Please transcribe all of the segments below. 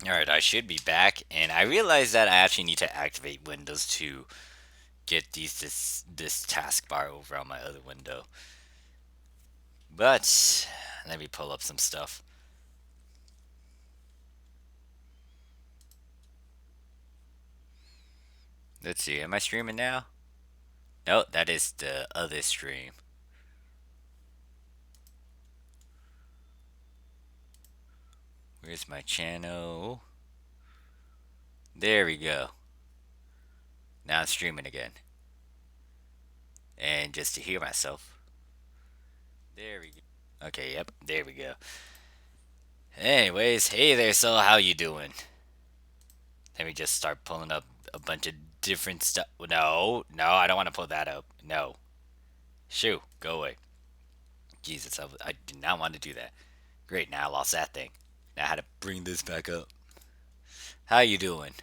Alright, I should be back, and I realized that I actually need to activate Windows to get this taskbar over on my other window. But let me pull up some stuff. Let's see, am I streaming now? No, that is the other stream. Where's my channel? There we go. Now I'm streaming again. And just to hear myself. There we go. Okay, yep, there we go. Anyways, hey there, so how you doing? Let me just start pulling up a bunch of different stuff. No, no, I don't want to pull that up. No. Shoo, go away. Jesus, I did not want to do that. Great, now I lost that thing. Now I had to bring this back up. How you doing?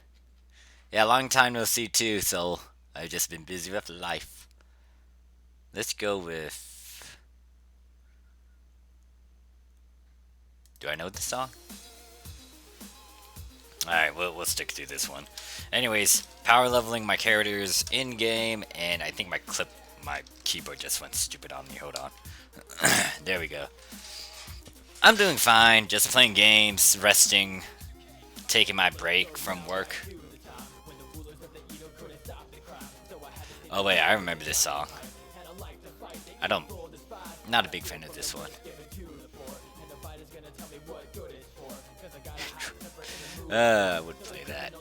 Yeah, long time no see too, so I've just been busy with life. Let's go with... Do I know the song? Alright, we'll stick through this one. Anyways, power leveling my characters in game, and I think my keyboard just went stupid on me. Hold on. There we go. I'm doing fine, just playing games, resting, taking my break from work. Oh wait, I remember this song. I don't, not a big fan of this one. I would play that.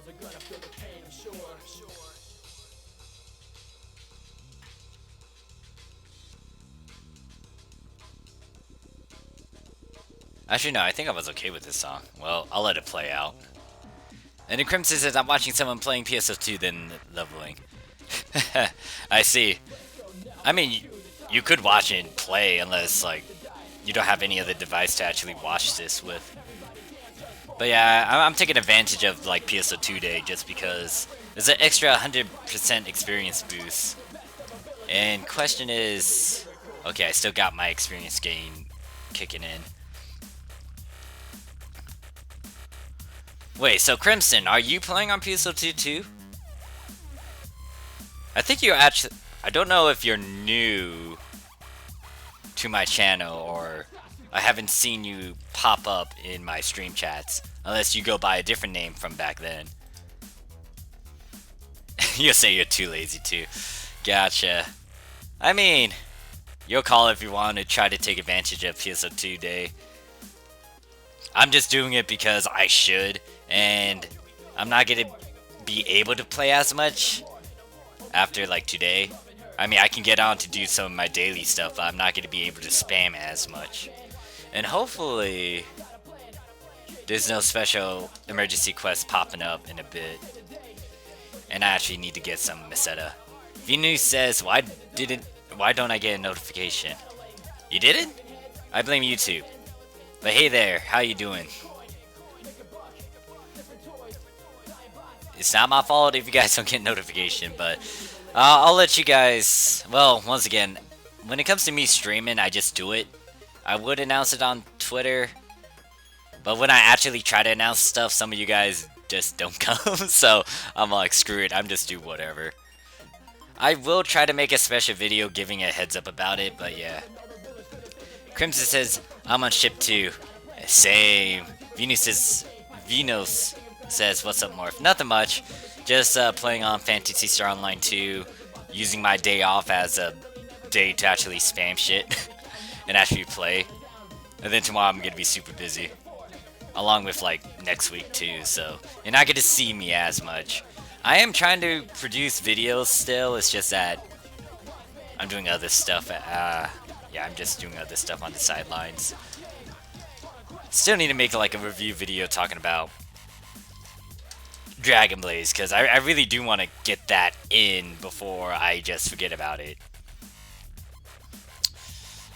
Actually, no, I think I was okay with this song. Well, I'll let it play out. And then Crimson says, I'm watching someone playing PSO2 then leveling. I see. I mean, you could watch it and play unless, like, you don't have any other device to actually watch this with. But yeah, I'm taking advantage of, like, PSO2 day just because there's an extra 100% experience boost. And question is... Okay, I still got my experience gain kicking in. Wait, so Crimson, are you playing on PSO2 too? I think you're actually... I don't know if you're new to my channel or I haven't seen you pop up in my stream chats unless you go by a different name from back then. You'll say you're too lazy to. Gotcha. I mean, you'll call if you want to try to take advantage of PSO2 day. I'm just doing it because I should, and I'm not gonna be able to play as much after like today. I mean, I can get on to do some of my daily stuff, but I'm not gonna be able to spam as much. And hopefully, there's no special emergency quest popping up in a bit. And I actually need to get some Meseta. Vinu says, why don't I get a notification? You didn't? I blame YouTube. But hey there, how you doing? It's not my fault if you guys don't get notification, but I'll let you guys... Well, once again, when it comes to me streaming, I just do it. I would announce it on Twitter, but when I actually try to announce stuff, some of you guys just don't come, so I'm like, screw it, I'm just do whatever. I will try to make a special video giving a heads up about it, but yeah. Crimson says, I'm on ship 2. Same. Venus says, what's up, Morph? Nothing much. Just playing on Phantasy Star Online 2. Using my day off as a day to actually spam shit. And actually play. And then tomorrow I'm going to be super busy. Along with, like, next week too, so. You're not going to see me as much. I am trying to produce videos still. It's just that I'm doing other stuff. Yeah, I'm just doing other stuff on the sidelines. Still need to make like a review video talking about Dragon Blaze, because I really do want to get that in before I just forget about it.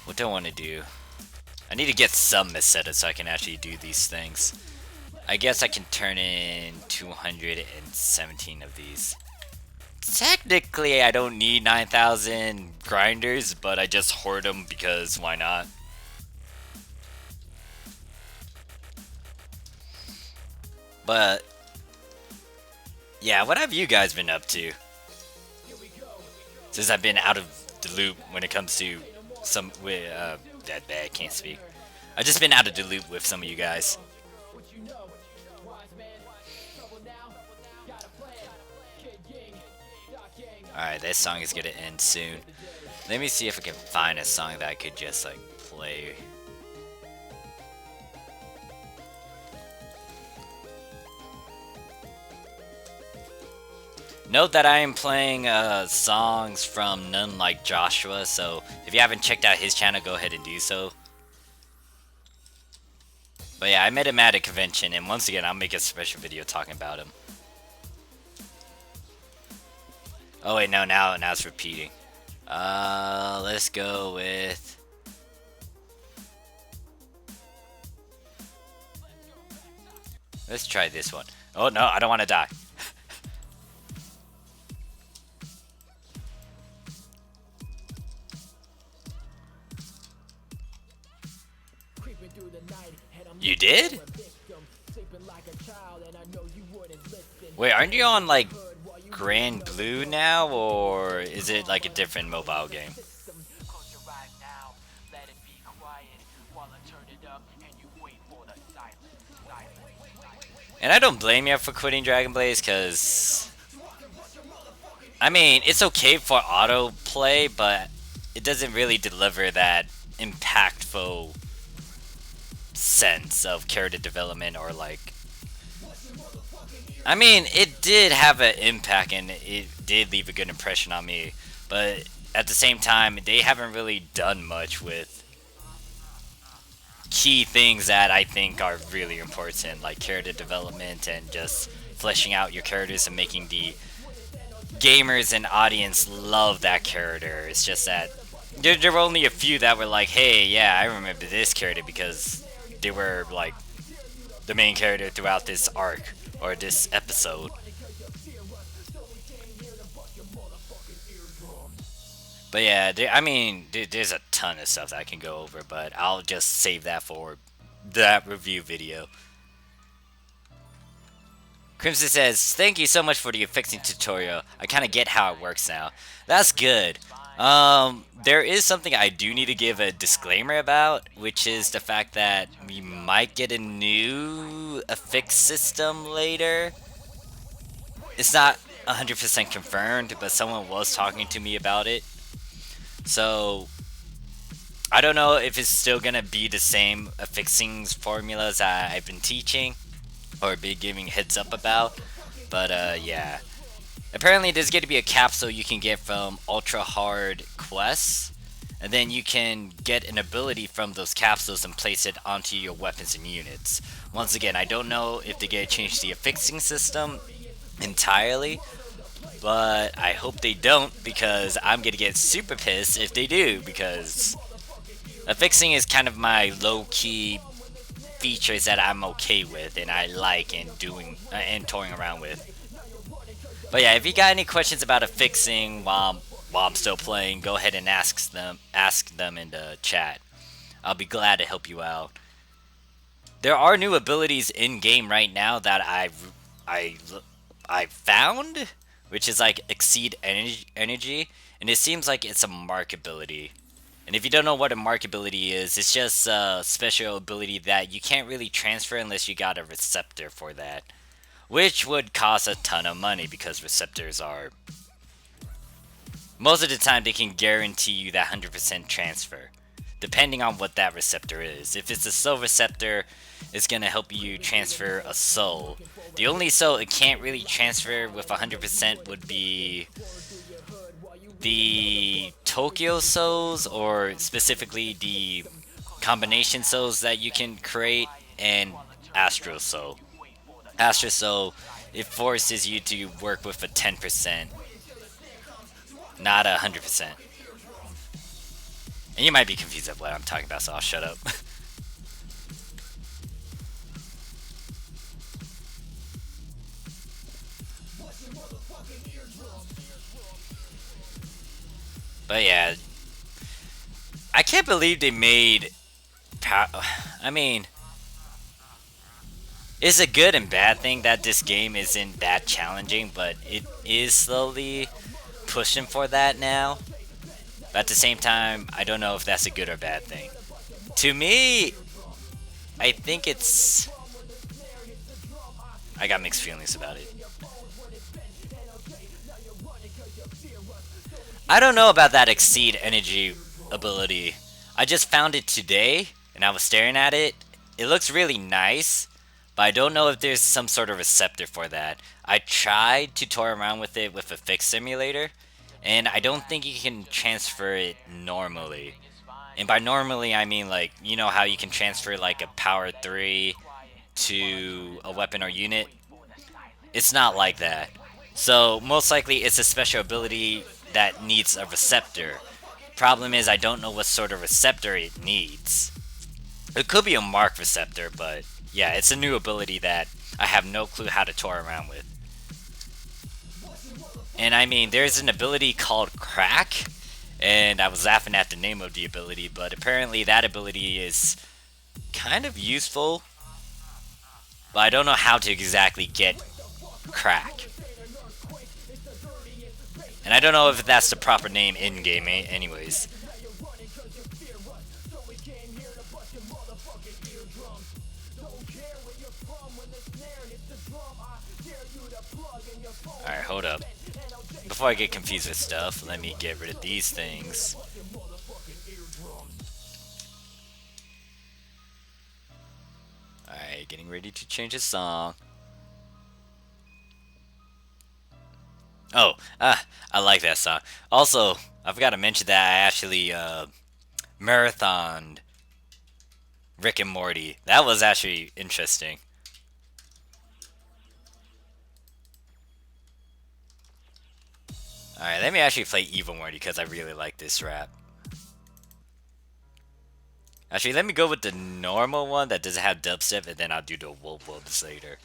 What do I want to do? I need to get some Meseta so I can actually do these things. I guess I can turn in 217 of these. Technically, I don't need 9,000 grinders, but I just hoard them because why not? But yeah, what have you guys been up to since I've been out of the loop when it comes to some with that bad can't speak. I've just been out of the loop with some of you guys. Alright, this song is gonna end soon. Let me see if I can find a song that I could just like play. Note that I am playing songs from None Like Joshua, so if you haven't checked out his channel, go ahead and do so. But yeah, I met him at a convention, and once again, I'll make a special video talking about him. Oh wait, no, now it's repeating. Let's go with... Let's try this one. Oh no, I don't want to die. You did? Wait, aren't you on like Grand Blue now, or is it like a different mobile game? And I don't blame you for quitting Dragon Blaze, because I mean, it's okay for autoplay, but it doesn't really deliver that impactful sense of character development, or like, I mean, it did have an impact and it did leave a good impression on me, but at the same time, they haven't really done much with key things that I think are really important, like character development and just fleshing out your characters and making the gamers and audience love that character. It's just that there were only a few that were like, hey, yeah, I remember this character because they were like the main character throughout this arc or this episode. But yeah, I mean, there's a ton of stuff that I can go over, but I'll just save that for that review video. Crimson says, thank you so much for the fixing tutorial. I kind of get how it works now. That's good. There is something I do need to give a disclaimer about, which is the fact that we might get a new affix system later. It's not 100% confirmed, but someone was talking to me about it. So, I don't know if it's still going to be the same affixing formulas I've been teaching or be giving heads up about, but yeah. Apparently there's going to be a capsule you can get from ultra hard quests, and then you can get an ability from those capsules and place it onto your weapons and units. Once again, I don't know if they're going to change the affixing system entirely, but I hope they don't, because I'm going to get super pissed if they do, because affixing is kind of my low-key features that I'm okay with and I like and doing and toying around with. But yeah, if you got any questions about affixing while I'm still playing, go ahead and ask them in the chat. I'll be glad to help you out. There are new abilities in game right now that I found, which is like exceed energy, and it seems like it's a mark ability. And if you don't know what a mark ability is, it's just a special ability that you can't really transfer unless you got a receptor for that, which would cost a ton of money because receptors are, most of the time they can guarantee you that 100% transfer, depending on what that receptor is. If it's a soul receptor, it's going to help you transfer a soul. The only soul it can't really transfer with 100% would be the Tokyo souls, or specifically the combination souls that you can create, and Astro Soul. Astro Soul, it forces you to work with a 10%, not a 100%. And you might be confused at what I'm talking about, so I'll shut up. But yeah, I can't believe they made, I mean, It's a good and bad thing that this game isn't that challenging, but it is slowly pushing for that now. But at the same time, I don't know if that's a good or bad thing. To me, I think it's. I got mixed feelings about it. I don't know about that exceed energy ability. I just found it today, and I was staring at it. It looks really nice, but I don't know if there's some sort of receptor for that. I tried to toy around with it with a fix simulator, and I don't think you can transfer it normally. And by normally, I mean like, you know how you can transfer like a power 3 to a weapon or unit? It's not like that. So most likely it's a special ability that needs a receptor. Problem is I don't know what sort of receptor it needs. It could be a mark receptor, but yeah, it's a new ability that I have no clue how to toy around with. And I mean, there's an ability called Crack, and I was laughing at the name of the ability, but apparently that ability is kind of useful, but I don't know how to exactly get Crack. And I don't know if that's the proper name in-game anyways. Alright, hold up. Before I get confused with stuff, let me get rid of these things. Alright, getting ready to change the song. Oh, I like that song. Also, I forgot to mention that I actually marathoned Rick and Morty. That was actually interesting. Alright, let me actually play Evil Morty because I really like this rap. Actually, let me go with the normal one that doesn't have dubstep, and then I'll do the Wolf Wolves later.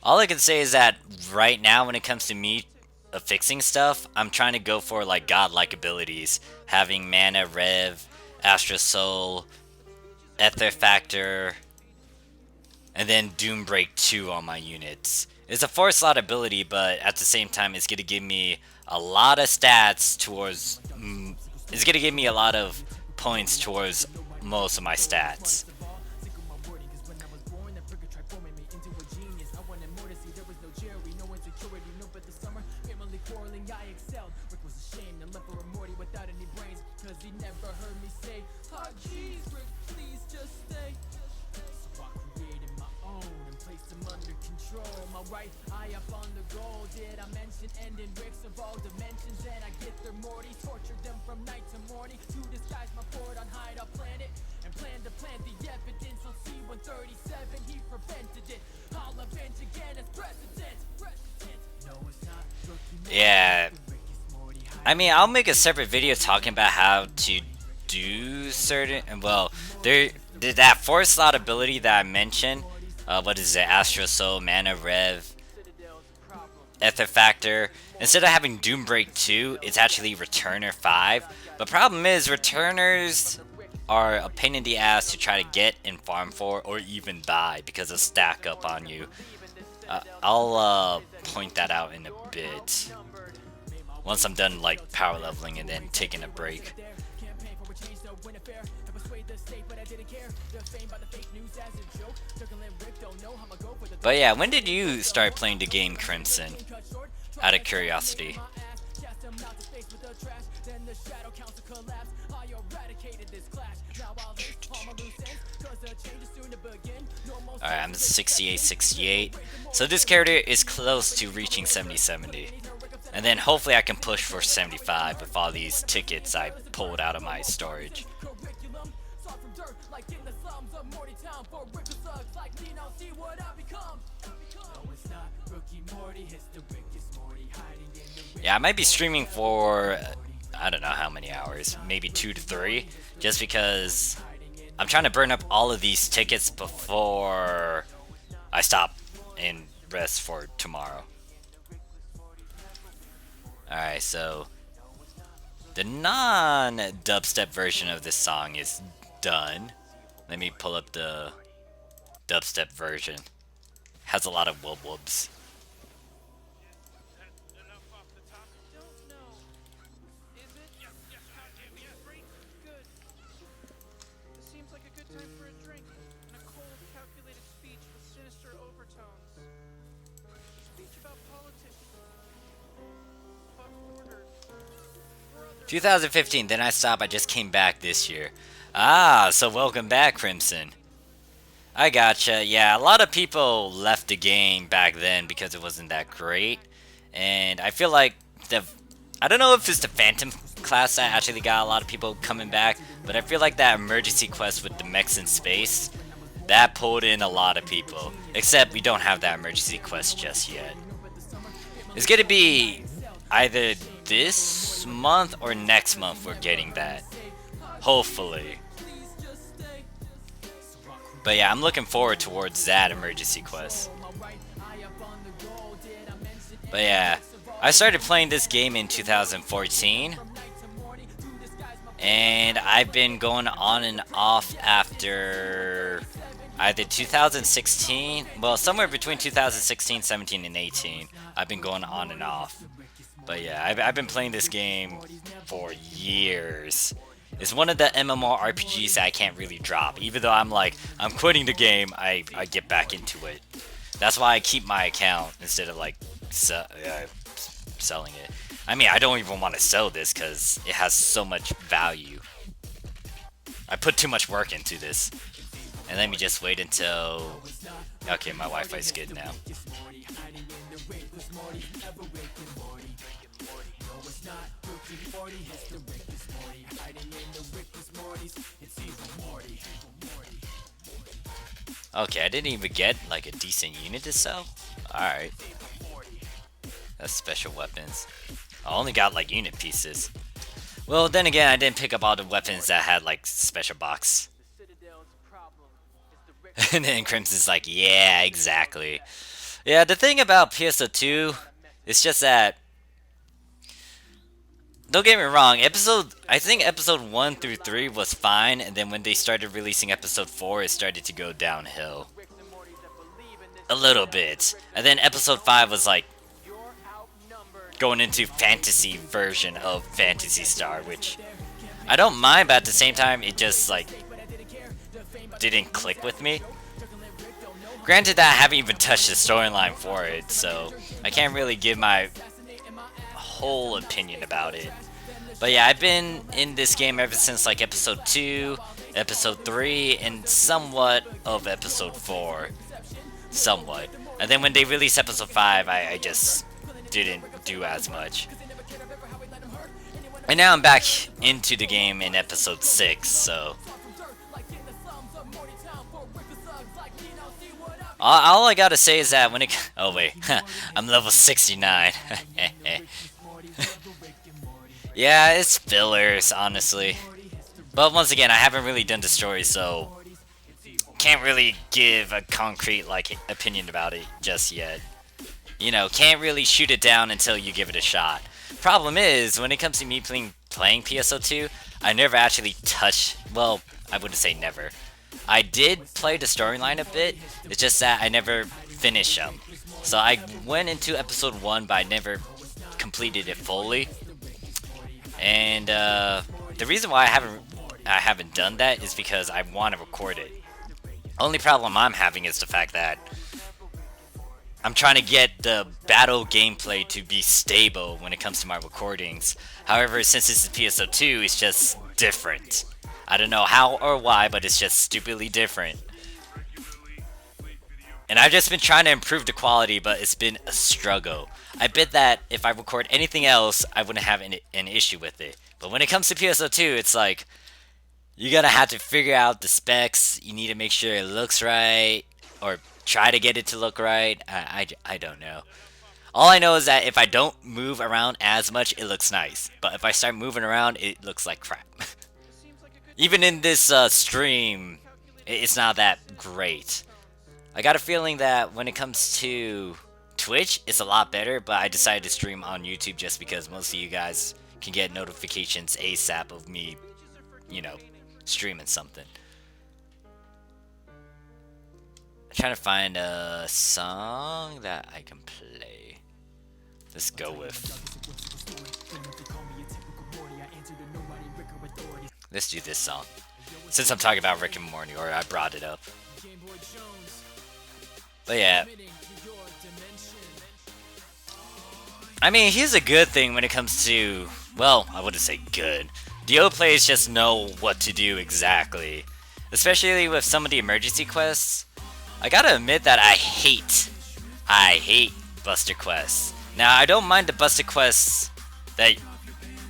All I can say is that right now, when it comes to me fixing stuff, I'm trying to go for like godlike abilities, having Mana, Rev, Astra Soul, Ether Factor, and then Doombreak 2 on my units. It's a 4-slot ability, but at the same time, it's gonna give me a lot of stats towards. It's gonna give me a lot of points towards most of my stats. Yeah, I mean, I'll make a separate video talking about how to do certain, well, that 4-slot ability that I mentioned, what is it, Astro Soul, Mana Rev, Ether Factor, instead of having Doombreak 2, it's actually Returner 5, but problem is, Returners are a pain in the ass to try to get and farm for, or even buy, because they'll stack up on you. I'll point that out in a bit. Once I'm done like power leveling and then taking a break. But yeah, when did you start playing the game Crimson? Out of curiosity. Alright, I'm 68. So this character is close to reaching 70. And then hopefully I can push for 75 with all these tickets I pulled out of my storage. Yeah, I might be streaming for, I don't know how many hours, maybe 2 to 3, just because I'm trying to burn up all of these tickets before I stop and rest for tomorrow. Alright, so the non-dubstep version of this song is done. Let me pull up the dubstep version. Has a lot of whoop whoops. Order. 2015, then I stopped, I just came back this year. Ah, so welcome back, Crimson. I gotcha. Yeah, a lot of people left the game back then because it wasn't that great. And I feel like I don't know if it's the Phantom class that actually got a lot of people coming back, but I feel like that emergency quest with the mechs in space, that pulled in a lot of people. Except we don't have that emergency quest just yet. It's gonna be either this month or next month we're getting that. Hopefully. But yeah, I'm looking forward towards that emergency quest. But yeah, I started playing this game in 2014. And I've been going on and off after either 2016, well, somewhere between 2016, 17, and 18. I've been going on and off. But yeah, I've been playing this game for years. It's one of the MMORPGs that I can't really drop. Even though I'm quitting the game, I get back into it. That's why I keep my account instead of selling it. I mean, I don't even want to sell this because it has so much value. I put too much work into this. And let me just wait until... Okay, my Wi-Fi's good now. Okay, I didn't even get like a decent unit to sell. Alright. That's special weapons. I only got like unit pieces. Well, then again, I didn't pick up all the weapons that had like special box. And then Crimson's like, yeah, exactly. Yeah, the thing about PSO2 is just that, don't get me wrong, I think episode 1 through 3 was fine, and then when they started releasing episode 4, it started to go downhill. A little bit. And then episode 5 was like, going into fantasy version of Phantasy Star, which I don't mind, but at the same time, it just like didn't click with me. Granted that I haven't even touched the storyline for it, so I can't really give my whole opinion about it. But yeah, I've been in this game ever since like episode 2, episode 3, and somewhat of episode 4. Somewhat. And then when they released episode 5, I just didn't do as much. And now I'm back into the game in episode 6, so... All I gotta say is that when it... Oh wait, I'm level 69. Yeah, it's fillers, honestly. But once again, I haven't really done the story, so... Can't really give a concrete, like, opinion about it just yet. You know, can't really shoot it down until you give it a shot. Problem is, when it comes to me playing PSO2, I never actually touched... Well, I wouldn't say never. I did play the storyline a bit, it's just that I never finished them. So I went into episode 1, but I never completed it fully. And the reason why I haven't done that is because I want to record it. Only problem I'm having is the fact that I'm trying to get the battle gameplay to be stable when it comes to my recordings. However, since it's the PSO2, it's just different. I don't know how or why, but it's just stupidly different. And I've just been trying to improve the quality, but it's been a struggle. I bet that if I record anything else, I wouldn't have an issue with it. But when it comes to PSO2, it's like, you're gonna have to figure out the specs, you need to make sure it looks right, or try to get it to look right. I don't know. All I know is that if I don't move around as much, it looks nice. But if I start moving around, it looks like crap. Even in this stream, it's not that great. I got a feeling that when it comes to Twitch, it's a lot better, but I decided to stream on YouTube just because most of you guys can get notifications ASAP of me, you know, streaming something. I'm trying to find a song that I can play. Let's go with. Let's do this song. Since I'm talking about Rick and Morty, or I brought it up. But yeah. I mean, here's a good thing when it comes to, well, I wouldn't say good. DO players just know what to do exactly. Especially with some of the emergency quests. I gotta admit that I hate Buster quests. Now, I don't mind the Buster quests that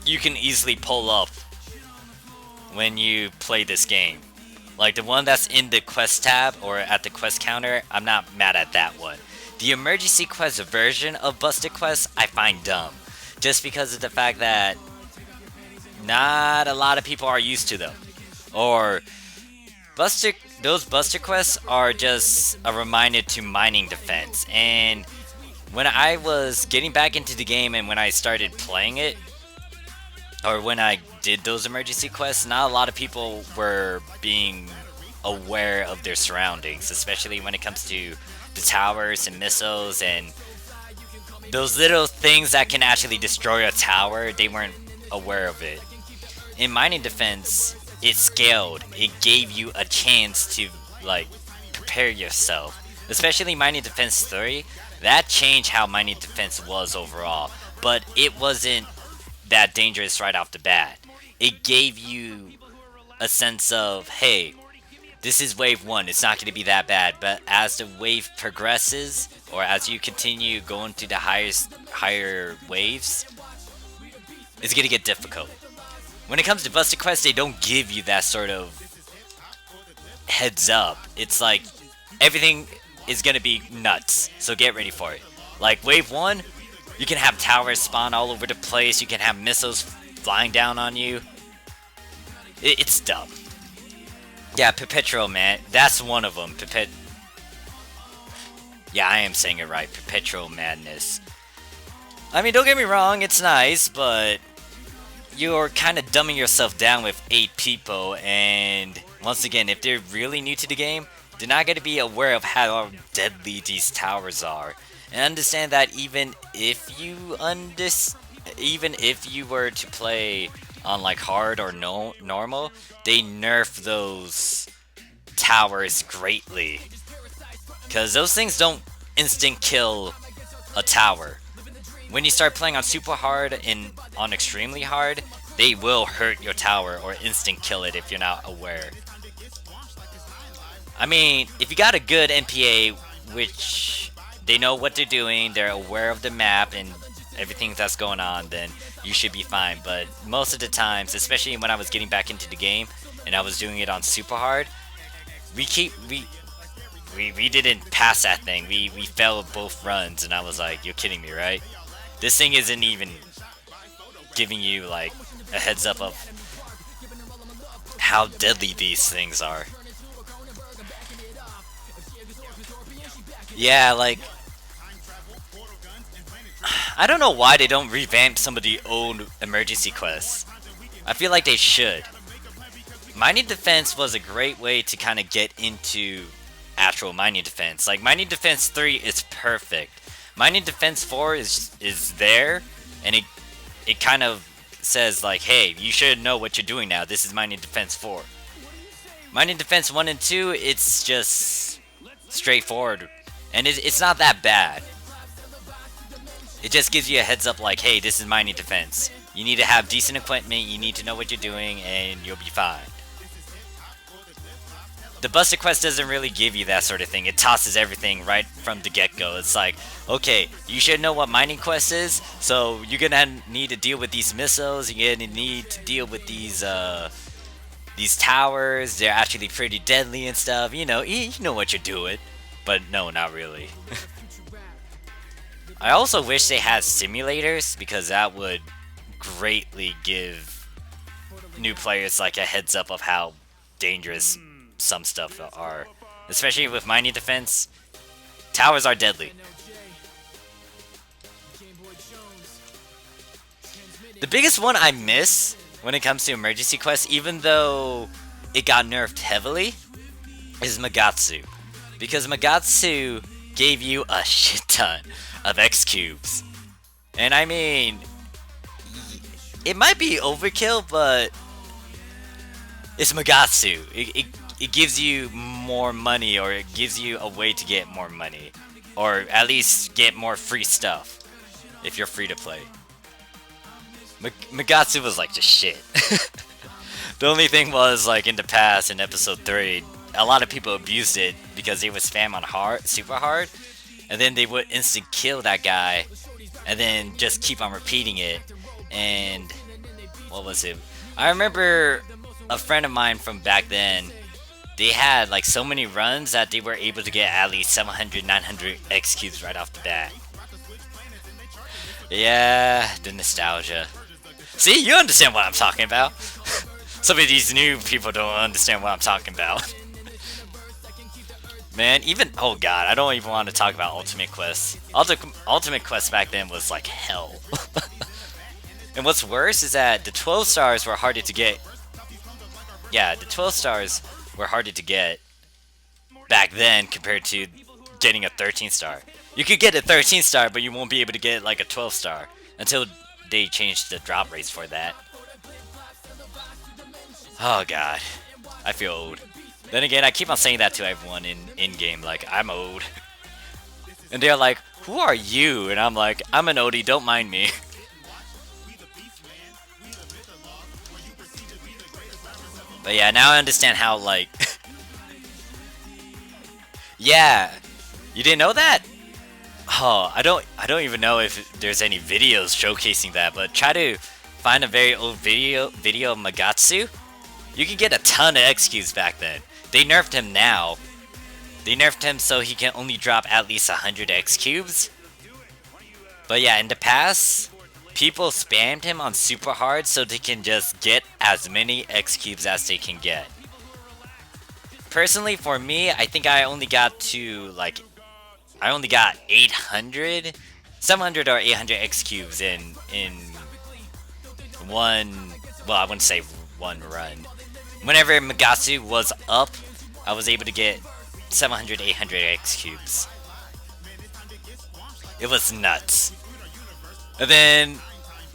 you can easily pull up when you play this game. Like the one that's in the quest tab or at the quest counter, I'm not mad at that one. The emergency quest version of Buster quests, I find dumb. Just because of the fact that not a lot of people are used to them. Or those Buster quests are just a reminder to mining defense. And when I was getting back into the game and when I started playing it, or when I did those emergency quests, not a lot of people were being aware of their surroundings, especially when it comes to the towers and missiles and those little things that can actually destroy a tower. They weren't aware of it. In mining defense, it scaled. It gave you a chance to like prepare yourself. Especially mining defense 3, that changed how mining defense was overall. But it wasn't that dangerous right off the bat. It gave you a sense of, hey, this is wave 1, it's not going to be that bad. But as the wave progresses, or as you continue going to the higher waves, it's going to get difficult. When it comes to Buster Quest, they don't give you that sort of heads up. It's like, everything is going to be nuts, so get ready for it. Like wave 1, you can have towers spawn all over the place, you can have missiles flying down on you. It's dumb. Yeah, Perpetual, man. That's one of them. Yeah, I am saying it right. Perpetual Madness. I mean, don't get me wrong, it's nice, but you're kind of dumbing yourself down with 8 people, and once again, if they're really new to the game, they're not going to be aware of how deadly these towers are. And understand that even if you were to play on like hard or normal, they nerf those towers greatly. Because those things don't instant kill a tower. When you start playing on super hard and on extremely hard, they will hurt your tower or instant kill it if you're not aware. I mean, if you got a good NPA, which they know what they're doing, they're aware of the map and everything that's going on, then you should be fine. But most of the times, especially when I was getting back into the game and I was doing it on super hard, we didn't pass that thing. We failed both runs, and I was like, you're kidding me, right? This thing isn't even giving you like a heads up of how deadly these things are. Yeah, like, I don't know why they don't revamp some of the old emergency quests. I feel like they should. Mining defense was a great way to kind of get into actual mining defense. Like, mining defense 3 is perfect. Mining defense 4 is there, and it kind of says like, hey, you should know what you're doing now. This is mining defense 4. Mining defense 1 and 2, it's just straightforward, and it's not that bad. It just gives you a heads up like, hey, this is mining defense. You need to have decent equipment, you need to know what you're doing, and you'll be fine. The Buster Quest doesn't really give you that sort of thing. It tosses everything right from the get-go. It's like, okay, you should know what mining quest is, so you're gonna need to deal with these missiles, you're gonna need to deal with these towers, they're actually pretty deadly and stuff, you know what you're doing. But no, not really. I also wish they had simulators, because that would greatly give new players like a heads up of how dangerous some stuff are. especially with mining defense. Towers are deadly. The biggest one I miss when it comes to emergency quests, even though it got nerfed heavily, is Magatsu. Because Magatsu gave you a shit ton of X cubes. And I mean, it might be overkill, but it's Magatsu. It gives you more money, or it gives you a way to get more money. Or at least get more free stuff, if you're free to play. Magatsu was like just shit. The only thing was, like, in the past, in episode 3, a lot of people abused it because they would spam on hard, super hard, and then they would instant kill that guy, and then just keep on repeating it. And what was it? I remember a friend of mine from back then, they had like so many runs that they were able to get at least 700, 900 X cubes right off the bat. Yeah, the nostalgia. See, you understand what I'm talking about. Some of these new people don't understand what I'm talking about. Man, even, oh god, I don't even want to talk about Ultimate Quest. Ultimate Quest back then was like hell. And what's worse is that the 12 stars were harder to get. Yeah, the 12 stars were harder to get back then compared to getting a 13 star. You could get a 13 star, but you won't be able to get like a 12 star until they changed the drop rates for that. Oh god, I feel old. Then again, I keep on saying that to everyone in game, like, I'm old. And they're like, who are you? And I'm like, I'm an oldie, don't mind me. But yeah, now I understand how, like... Yeah, you didn't know that? Oh, I don't even know if there's any videos showcasing that, but try to find a very old video of Magatsu. You can get a ton of X cubes back then. They nerfed him now. They nerfed him so he can only drop at least 100 X cubes. But yeah, in the past, people spammed him on super hard so they can just get as many X cubes as they can get. Personally, for me, I think I only got to, like, I only got 800, 700 or 800 X cubes in one, well, I wouldn't say one run. Whenever Magatsu was up, I was able to get 700, 800 X cubes. It was nuts. And then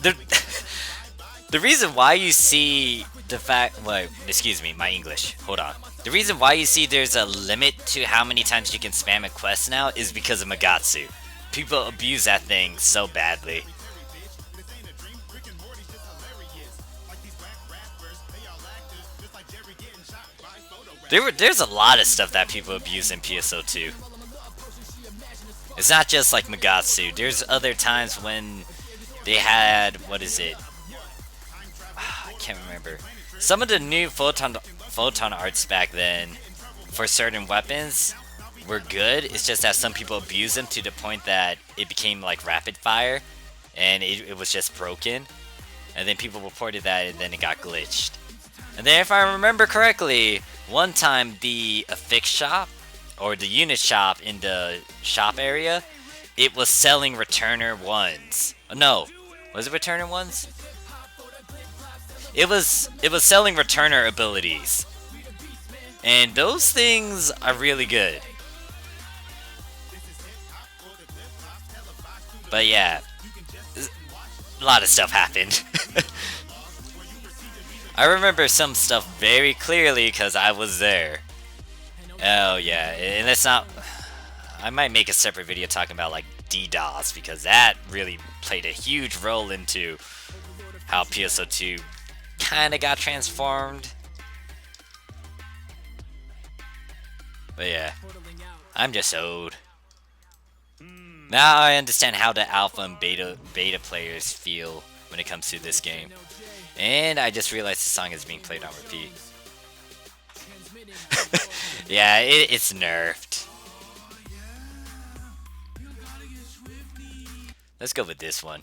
the reason why you see the fact, well, excuse me, my English. Hold on. The reason why you see there's a limit to how many times you can spam a quest now is because of Magatsu. People abuse that thing so badly. There's a lot of stuff that people abuse in PSO2. It's not just like Magatsu. There's other times when they had, what is it? I can't remember. Some of the new photon arts back then for certain weapons were good. It's just that some people abused them to the point that it became like rapid fire and it was just broken. And then people reported that and then it got glitched. And then if I remember correctly, one time the affix shop, or the unit shop in the shop area, it was selling returner ones. No, was it returner ones? It was selling returner abilities. And those things are really good. But yeah, a lot of stuff happened. I remember some stuff very clearly because I was there. Oh yeah, and it's not... I might make a separate video talking about like DDoS because that really played a huge role into how PSO2 kinda got transformed. But yeah, I'm just old. Now I understand how the alpha and beta players feel when it comes to this game. And I just realized the song is being played on repeat. Yeah, it's nerfed. Let's go with this one.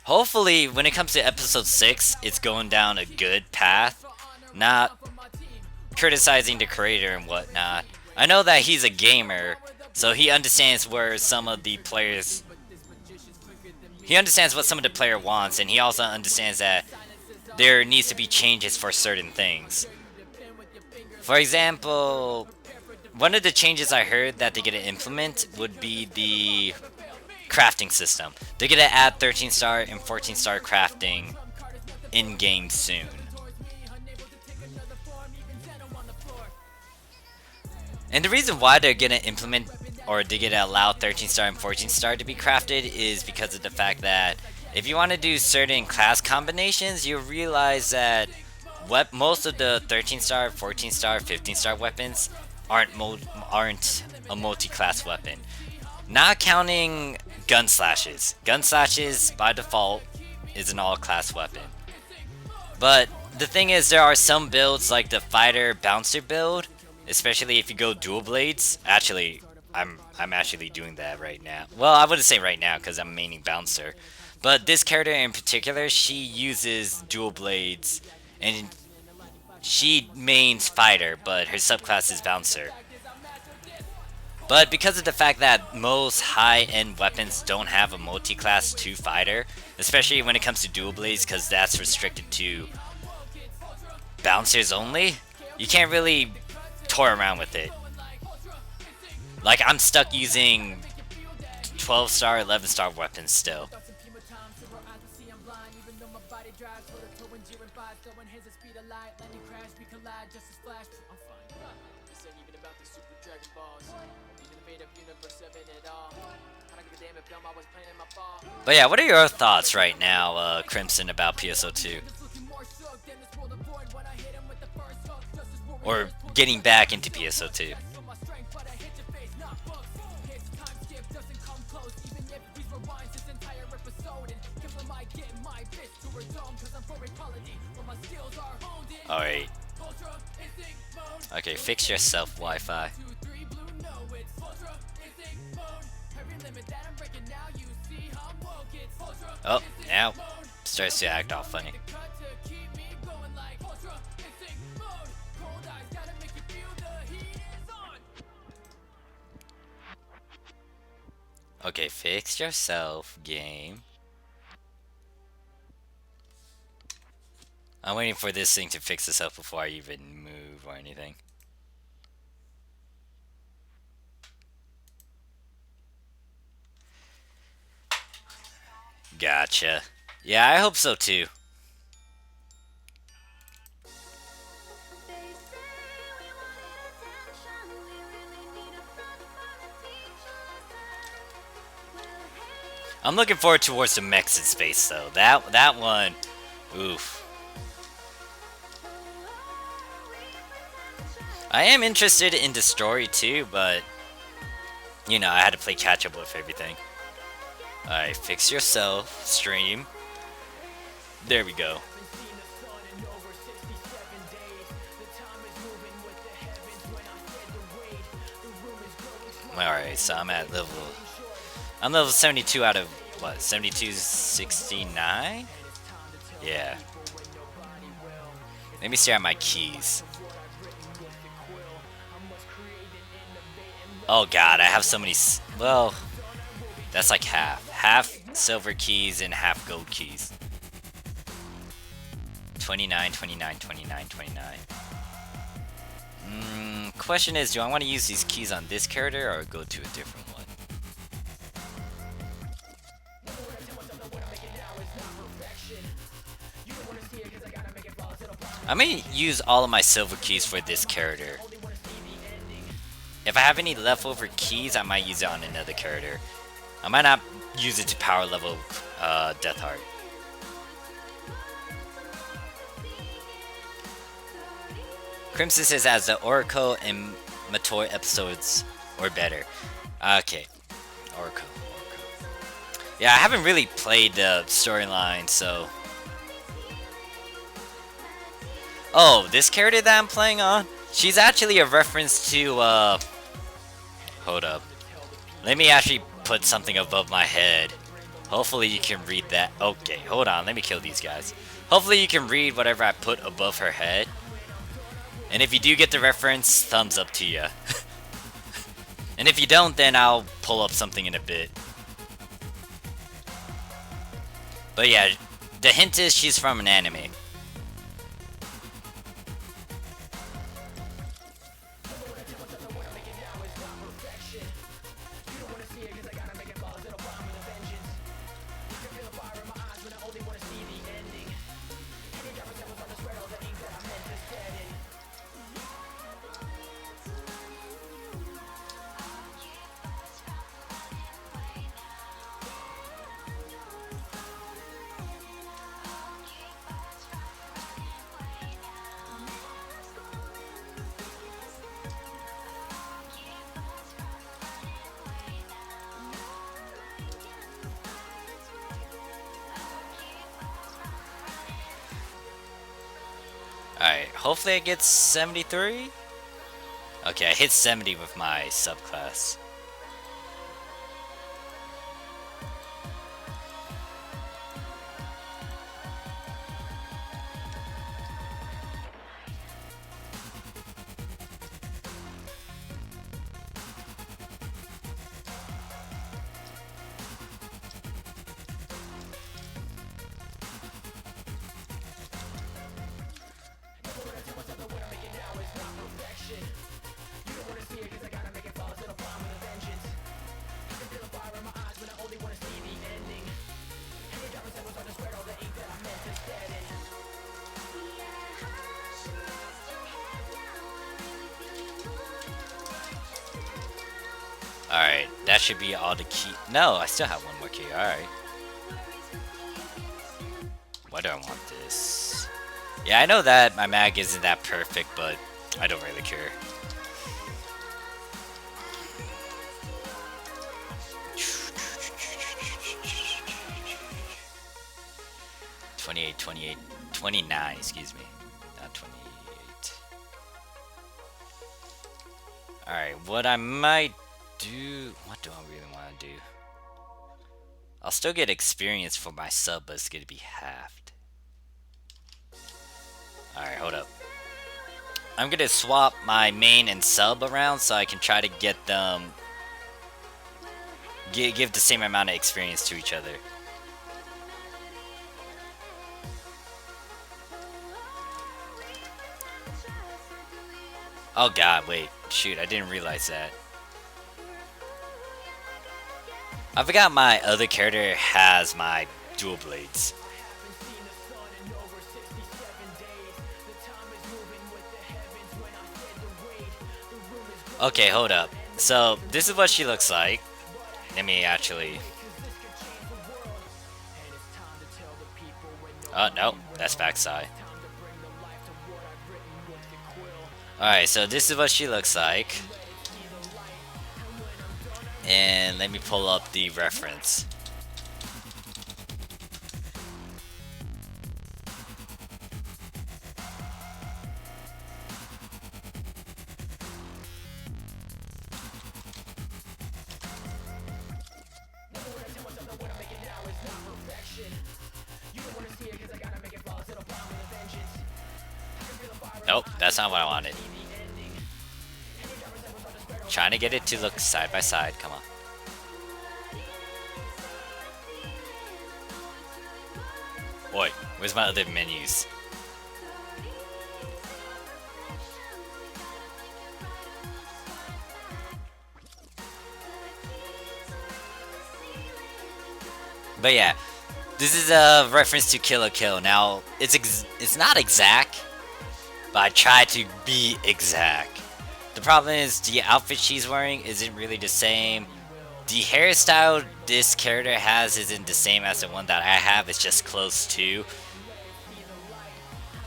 Hopefully, when it comes to episode 6, it's going down a good path, not criticizing the creator and whatnot. I know that he's a gamer, so he understands where some of the players... He understands what some of the player wants, and he also understands that there needs to be changes for certain things. For example, one of the changes I heard that they're going to implement would be the crafting system. They're going to add 13-star and 14-star crafting in-game soon. And the reason why they're going to implement, or they're going to allow 13-star and 14-star to be crafted is because of the fact that if you want to do certain class combinations, you realize that most of the 13-star, 14-star, 15-star weapons aren't a multi-class weapon. Not counting gun slashes. Gun slashes, by default, is an all-class weapon. But the thing is, there are some builds like the fighter bouncer build, especially if you go dual blades. Actually, I'm actually doing that right now. Well, I wouldn't say right now because I'm maining bouncer. But this character in particular, she uses dual blades, and she mains fighter, but her subclass is bouncer. But because of the fact that most high-end weapons don't have a multi-class 2 fighter, especially when it comes to dual blades, because that's restricted to bouncers only, you can't really toy around with it. Like, I'm stuck using 12-star, 11-star weapons still. But yeah, what are your thoughts right now, Crimson, about PSO2? Or getting back into PSO2? Alright. Okay, fix yourself, Wi-Fi. Oh, now starts to act all funny. Okay, fix yourself, game. I'm waiting for this thing to fix itself before I even move or anything. Gotcha. Yeah, I hope so too. I'm looking forward towards the mechs in space though. That one, oof. I am interested in the story too, but you know, I had to play catch up with everything. Alright, fix yourself, stream. There we go. Alright, so I'm level 72 out of what, 7269? Yeah. Let me stare at my keys. Oh god, I have so many, well, that's like half. Half silver keys and half gold keys. 29, 29, 29, 29. Question is, do I want to use these keys on this character or go to a different one? I may use all of my silver keys for this character. If I have any leftover keys, I might use it on another character. I might not use it to power level Deathheart. Crimson says as the Oracle and Matoy episodes or better. Okay. Oracle. Yeah, I haven't really played the storyline, so... Oh, this character that I'm playing on? She's actually a reference to, Hold up. Let me actually put something above my head. Hopefully you can read that. Okay, hold on. Let me kill these guys. Hopefully you can read whatever I put above her head. And if you do get the reference, thumbs up to you. And if you don't, then I'll pull up something in a bit. But yeah, the hint is she's from an anime. Alright, hopefully I get 73. Okay, I hit 70 with my subclass. Alright, that should be all the key. No, I still have one more key. Alright. Why do I want this? Yeah, I know that my mag isn't that perfect, but I don't really care. $28, $28, $29, excuse me. Not 28. Alright, what I might do... What do I really want to do? I'll still get experience for my sub, but it's going to be halved. Alright, hold up. I'm going to swap my main and sub around so I can try to get them... give the same amount of experience to each other. Oh god, wait. Shoot, I didn't realize that. I forgot my other character has my dual blades. Okay, hold up. So, this is what she looks like. Let me actually... Oh, no. That's backside. Alright, so this is what she looks like. And let me pull up the reference. Nope, that's not what I wanted. Trying to get it to look side by side, come on. Boy, where's my other menus? But yeah, this is a reference to Kill la Kill. Now, it's not exact, but I try to be exact. The problem is the outfit she's wearing isn't really the same. The hairstyle this character has isn't the same as the one that I have, it's just close to.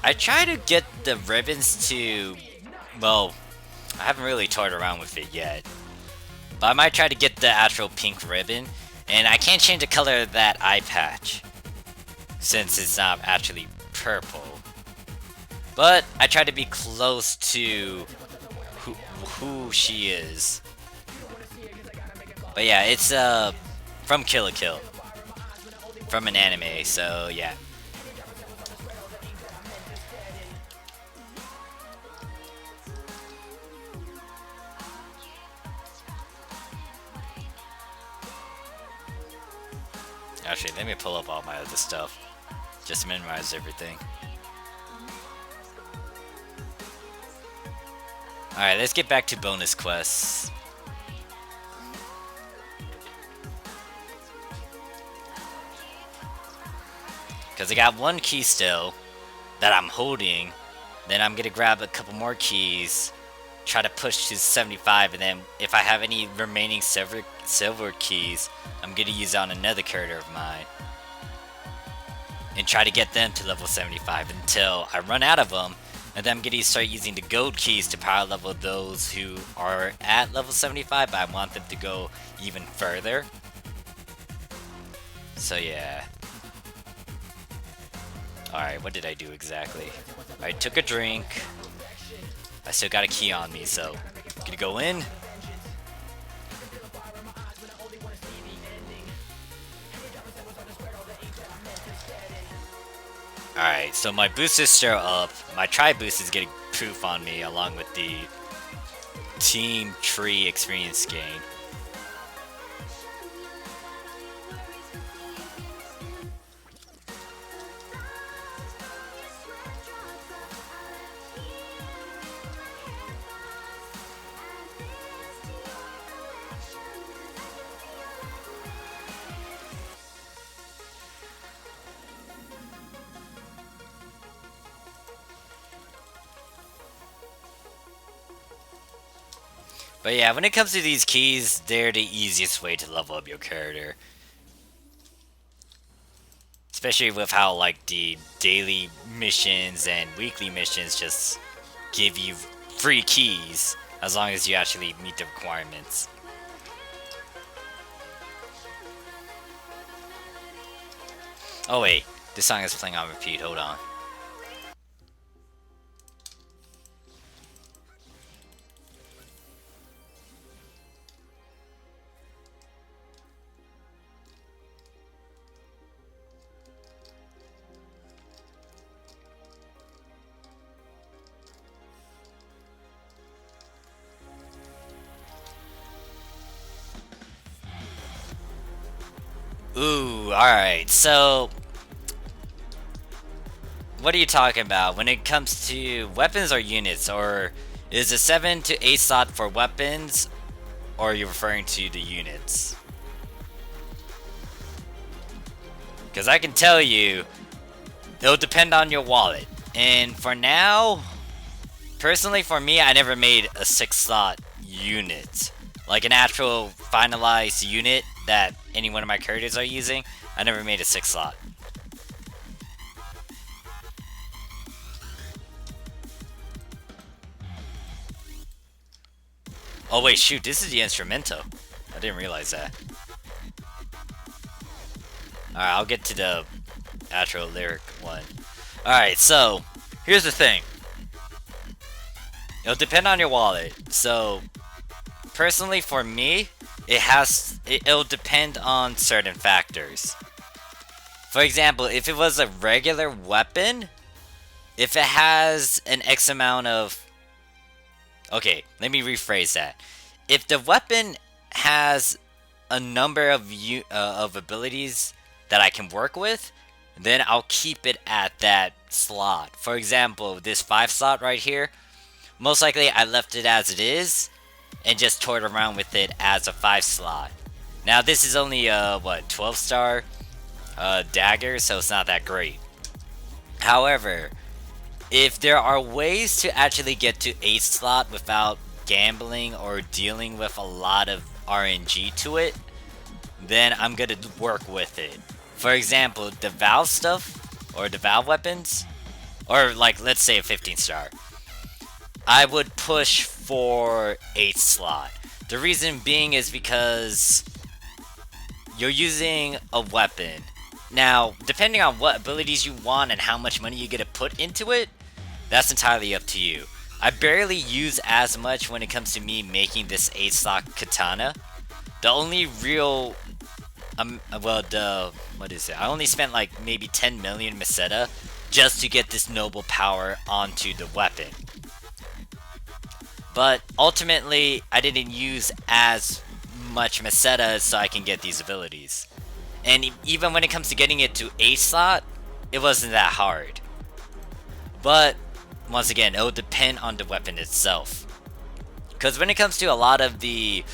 I try to get the ribbons to, well, I haven't really toyed around with it yet. But I might try to get the actual pink ribbon, and I can't change the color of that eye patch, since it's not actually purple. But I try to be close to who she is. But yeah, it's from Kill la Kill. from an anime, so yeah. Actually, let me pull up all my other stuff. Just minimize everything. Alright, let's get back to bonus quests. Because I got one key still that I'm holding. Then I'm going to grab a couple more keys. Try to push to 75. And then if I have any remaining silver keys, I'm going to use on another character of mine. And try to get them to level 75 until I run out of them. And then I'm going to start using the gold keys to power level those who are at level 75. But I want them to go even further. So yeah. Alright, what did I do exactly? I took a drink. I still got a key on me, so I'm gonna go in. Alright, so my boost is still up. My tri boost is getting proof on me along with the team tree experience gain. But yeah, when it comes to these keys, they're the easiest way to level up your character. Especially with how like the daily missions and weekly missions just give you free keys as long as you actually meet the requirements. Oh wait, this song is playing on repeat, hold on. Ooh, alright, so what are you talking about when it comes to weapons or units? Or is it 7 to 8 slot for weapons? Or are you referring to the units? Because I can tell you, it'll depend on your wallet. And for now, personally for me, I never made a 6 slot unit. Like an actual finalized unit that any one of my characters are using. I never made a 6 slot. Oh wait, shoot, this is the instrumento. I didn't realize that. Alright, I'll get to the actual lyric one. Alright, so, here's the thing. It'll depend on your wallet. So, personally for me, it'll depend on certain factors. For example, if it was a regular weapon, if it has an X amount of... Okay, let me rephrase that. If the weapon has a number of abilities that I can work with, then I'll keep it at that slot. For example, this 5 slot right here, most likely I left it as it is and just toyed around with it as a 5 slot. Now this is only a, 12 star dagger, so it's not that great. However, if there are ways to actually get to 8 slot without gambling or dealing with a lot of RNG to it, then I'm gonna work with it. For example, the Valve stuff, or the Valve weapons, or like let's say a 15 star, I would push for 8 slot. The reason being is because you're using a weapon. Now, depending on what abilities you want and how much money you get to put into it, that's entirely up to you. I barely use as much when it comes to me making this 8 slot katana. The only real well, what is it? I only spent like maybe 10 million Meseta just to get this noble power onto the weapon. But ultimately, I didn't use as much Meseta so I can get these abilities. And even when it comes to getting it to A slot, it wasn't that hard. But once again, it will depend on the weapon itself. Because when it comes to a lot of the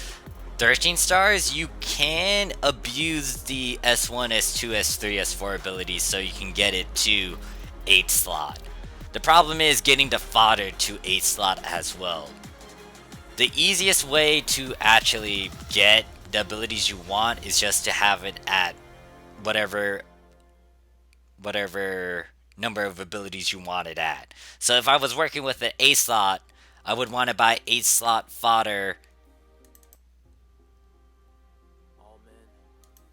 13 stars, you can abuse the S1, S2, S3, S4 abilities so you can get it to 8 slot. The problem is getting the fodder to 8 slot as well. The easiest way to actually get the abilities you want is just to have it at whatever number of abilities you want it at. So if I was working with an A slot, I would want to buy 8 slot fodder.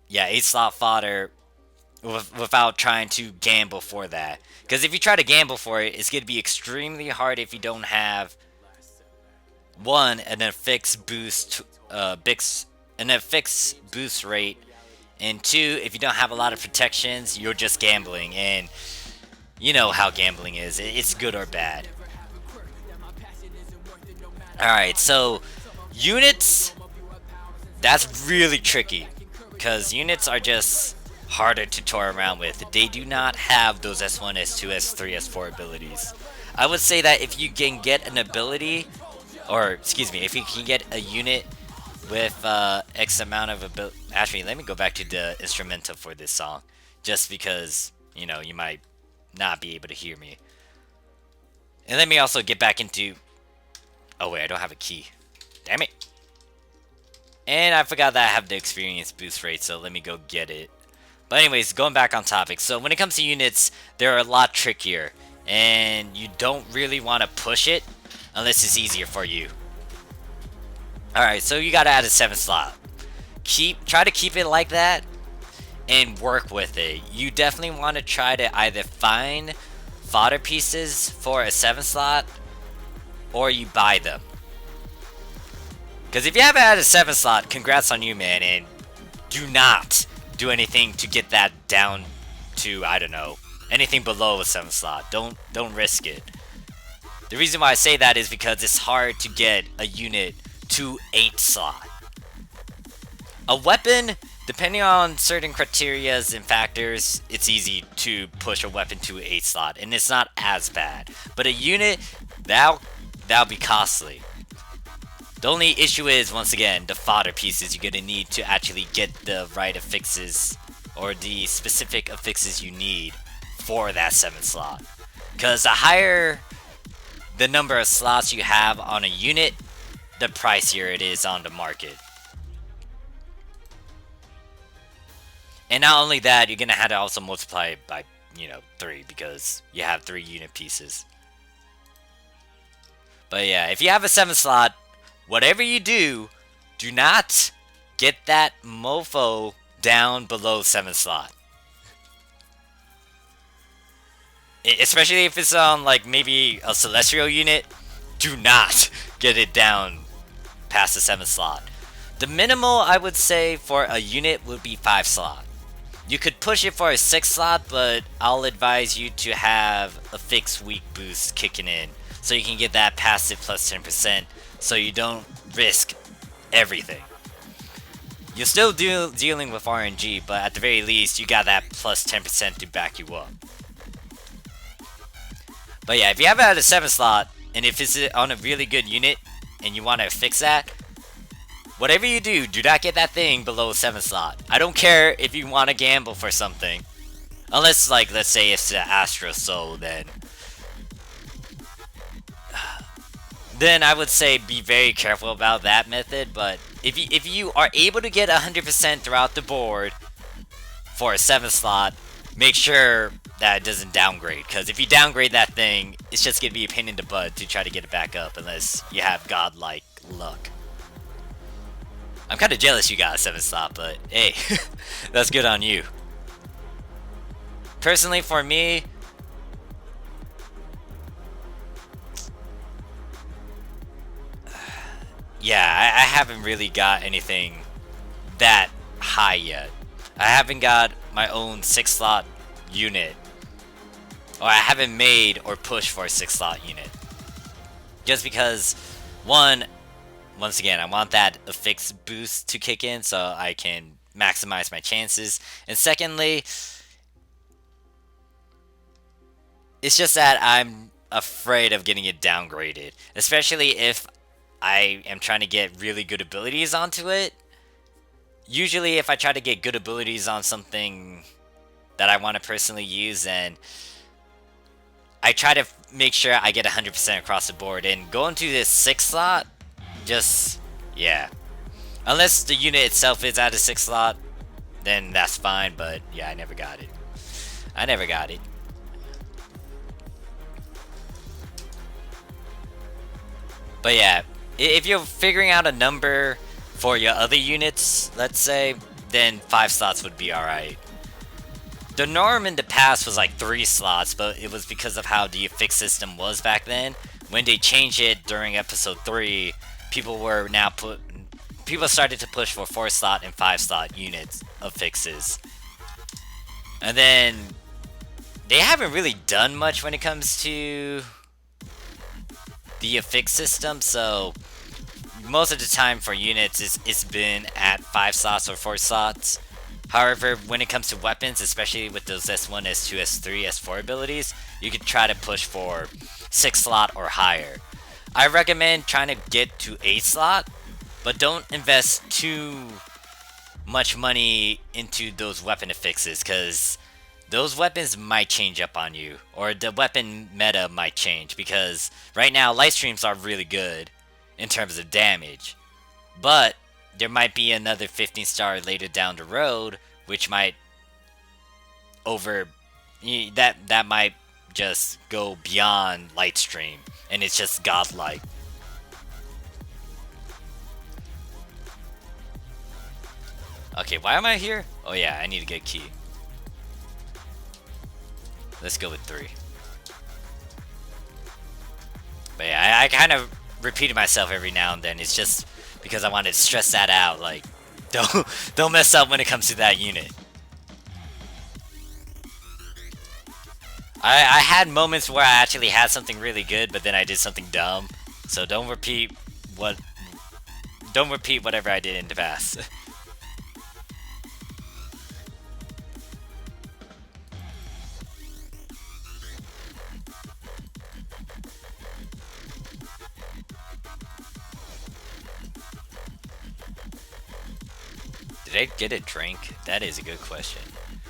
Yeah, 8 slot fodder without trying to gamble for that. Because if you try to gamble for it, it's going to be extremely hard if you don't have one, an fixed boost, fixed boost rate, and two, if you don't have a lot of protections, you're just gambling, and you know how gambling is. It's good or bad. Alright, so units, that's really tricky, because units are just harder to toy around with. They do not have those S1, S2, S3, S4 abilities. I would say that if you can get an ability, or excuse me, if you can get a unit with X amount of ability. Actually, let me go back to the instrumental for this song, just because, you know, you might not be able to hear me. And let me also get back into... Oh wait, I don't have a key. Damn it. And I forgot that I have the experience boost rate, so let me go get it. But anyways, going back on topic. So when it comes to units, they're a lot trickier, and you don't really want to push it unless it's easier for you. Alright, so you gotta add a 7 slot. Try to keep it like that and work with it. You definitely want to try to either find fodder pieces for a 7 slot or you buy them. Because if you haven't had a 7 slot, congrats on you, man, and do not do anything to get that down to, I don't know, anything below a 7 slot. Don't risk it. The reason why I say that is because it's hard to get a unit to 8 slot. A weapon, depending on certain criterias and factors, it's easy to push a weapon to 8 slot, and it's not as bad. But a unit, that'll be costly. The only issue is, once again, the fodder pieces you're gonna need to actually get the right affixes, or the specific affixes you need for that 7 slot. Because the higher the number of slots you have on a unit, the pricier it is on the market. And not only that, you're gonna have to also multiply it by, 3, because you have 3 unit pieces. But yeah, if you have a 7 slot, whatever you do, do not get that mofo down below 7 slot. Especially if it's on, like, maybe a celestial unit, do not get it down past the 7 slot. The minimal, I would say, for a unit would be 5 slot. You could push it for a 6 slot, but I'll advise you to have a fixed weak boost kicking in, so you can get that passive plus 10%, so you don't risk everything. You're still dealing with RNG, but at the very least, you got that plus 10% to back you up. But yeah, if you have it at a 7 slot, and if it's on a really good unit, and you want to fix that, whatever you do, do not get that thing below a 7 slot. I don't care if you want to gamble for something. Unless, like, let's say it's the Astro Soul, then I would say be very careful about that method. But if you are able to get 100% throughout the board for a 7 slot, make sure that it doesn't downgrade. Because if you downgrade that thing, it's just going to be a pain in the butt to try to get it back up unless you have godlike luck. I'm kind of jealous you got a 7 slot, but hey, that's good on you. Personally, for me, yeah, I haven't really got anything that high yet. I haven't got my own 6-slot unit. Or I haven't made or pushed for a 6-slot unit. Just because, one, once again, I want that affix boost to kick in so I can maximize my chances. And secondly, it's just that I'm afraid of getting it downgraded. Especially if I am trying to get really good abilities onto it. Usually if I try to get good abilities on something that I want to personally use, then I try to make sure I get 100% across the board. And going to this 6-slot, just, yeah. Unless the unit itself is at a 6-slot, then that's fine, but yeah, I never got it. I never got it. But yeah, if you're figuring out a number for your other units, let's say, then 5 slots would be alright. The norm in the past was like 3 slots, but it was because of how the affix system was back then. When they changed it during episode 3, people started to push for 4-slot and 5-slot units affixes. And then they haven't really done much when it comes to the affix system, so most of the time for units it's been at 5 slots or 4 slots. However, when it comes to weapons, especially with those S1, S2, S3, S4 abilities, you can try to push for 6-slot or higher. I recommend trying to get to 8-slot, but don't invest too much money into those weapon affixes, because those weapons might change up on you, or the weapon meta might change, because right now light streams are really good in terms of damage, but there might be another 15-star later down the road, which might that might just go beyond light stream, and it's just godlike. Okay, why am I here? Oh yeah, I need to get key. Let's go with 3. But yeah, I kind of repeated myself every now and then. It's just because I wanted to stress that out. Like, don't mess up when it comes to that unit. I had moments where I actually had something really good, but then I did something dumb. So don't repeat whatever I did in the past. Did I get a drink? That is a good question.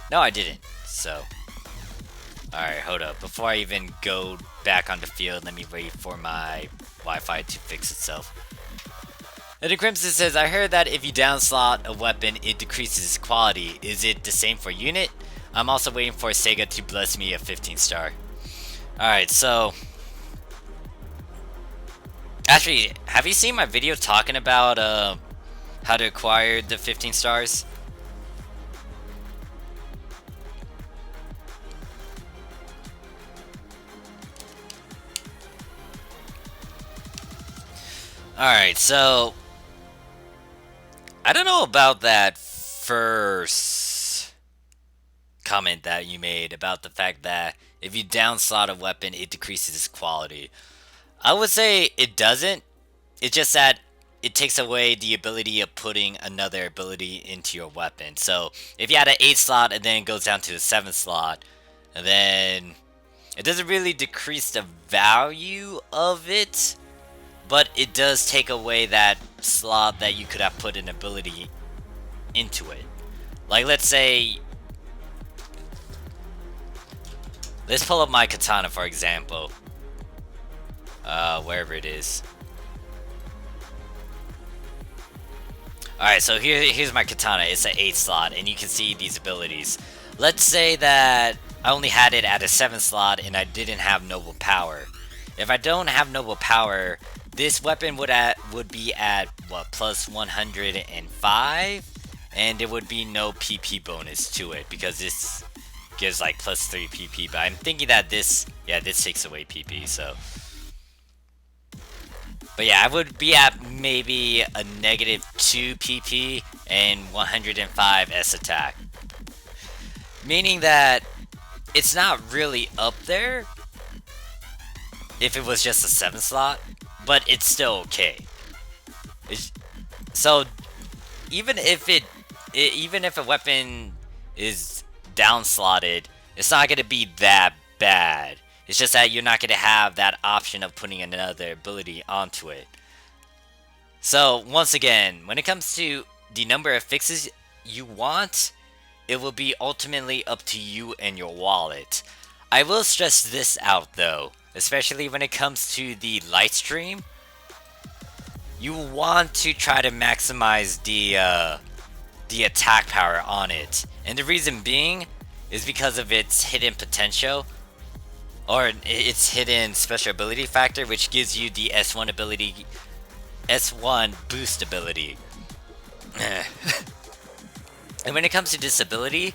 No, I didn't. So, alright, hold up. Before I even go back on the field, let me wait for my Wi-Fi to fix itself. And the Crimson says, I heard that if you downslot a weapon, it decreases its quality. Is it the same for unit? I'm also waiting for Sega to bless me a 15-star. Alright, so... Actually, have you seen my video talking about, how to acquire the 15 stars? Alright, so I don't know about that first comment that you made about the fact that if you downslot a weapon, it decreases its quality. I would say it doesn't. It's just that it takes away the ability of putting another ability into your weapon. So if you had an 8-slot and then it goes down to a 7-slot, and then it doesn't really decrease the value of it, but it does take away that slot that you could have put an ability into it. Like, let's say, let's pull up my katana for example. Wherever it is. Alright, so here's my katana. It's an 8-slot, and you can see these abilities. Let's say that I only had it at a 7-slot, and I didn't have Noble Power. If I don't have Noble Power, this weapon would be at, what, plus 105? And there would be no PP bonus to it, because this gives, like, plus 3 PP. But I'm thinking that this takes away PP, so... But yeah, I would be at maybe a -2 PP and 105 S attack. Meaning that it's not really up there if it was just a 7 slot, but it's still okay. It's, so even if even if a weapon is down slotted, it's not gonna be that bad. It's just that you're not gonna have that option of putting another ability onto it. So once again, when it comes to the number of fixes you want, it will be ultimately up to you and your wallet. I will stress this out though, especially when it comes to the light stream. You want to try to maximize the attack power on it, and the reason being is because of its hidden potential, or its hidden special ability factor, which gives you the S1 ability, S1 boost ability. And when it comes to this ability,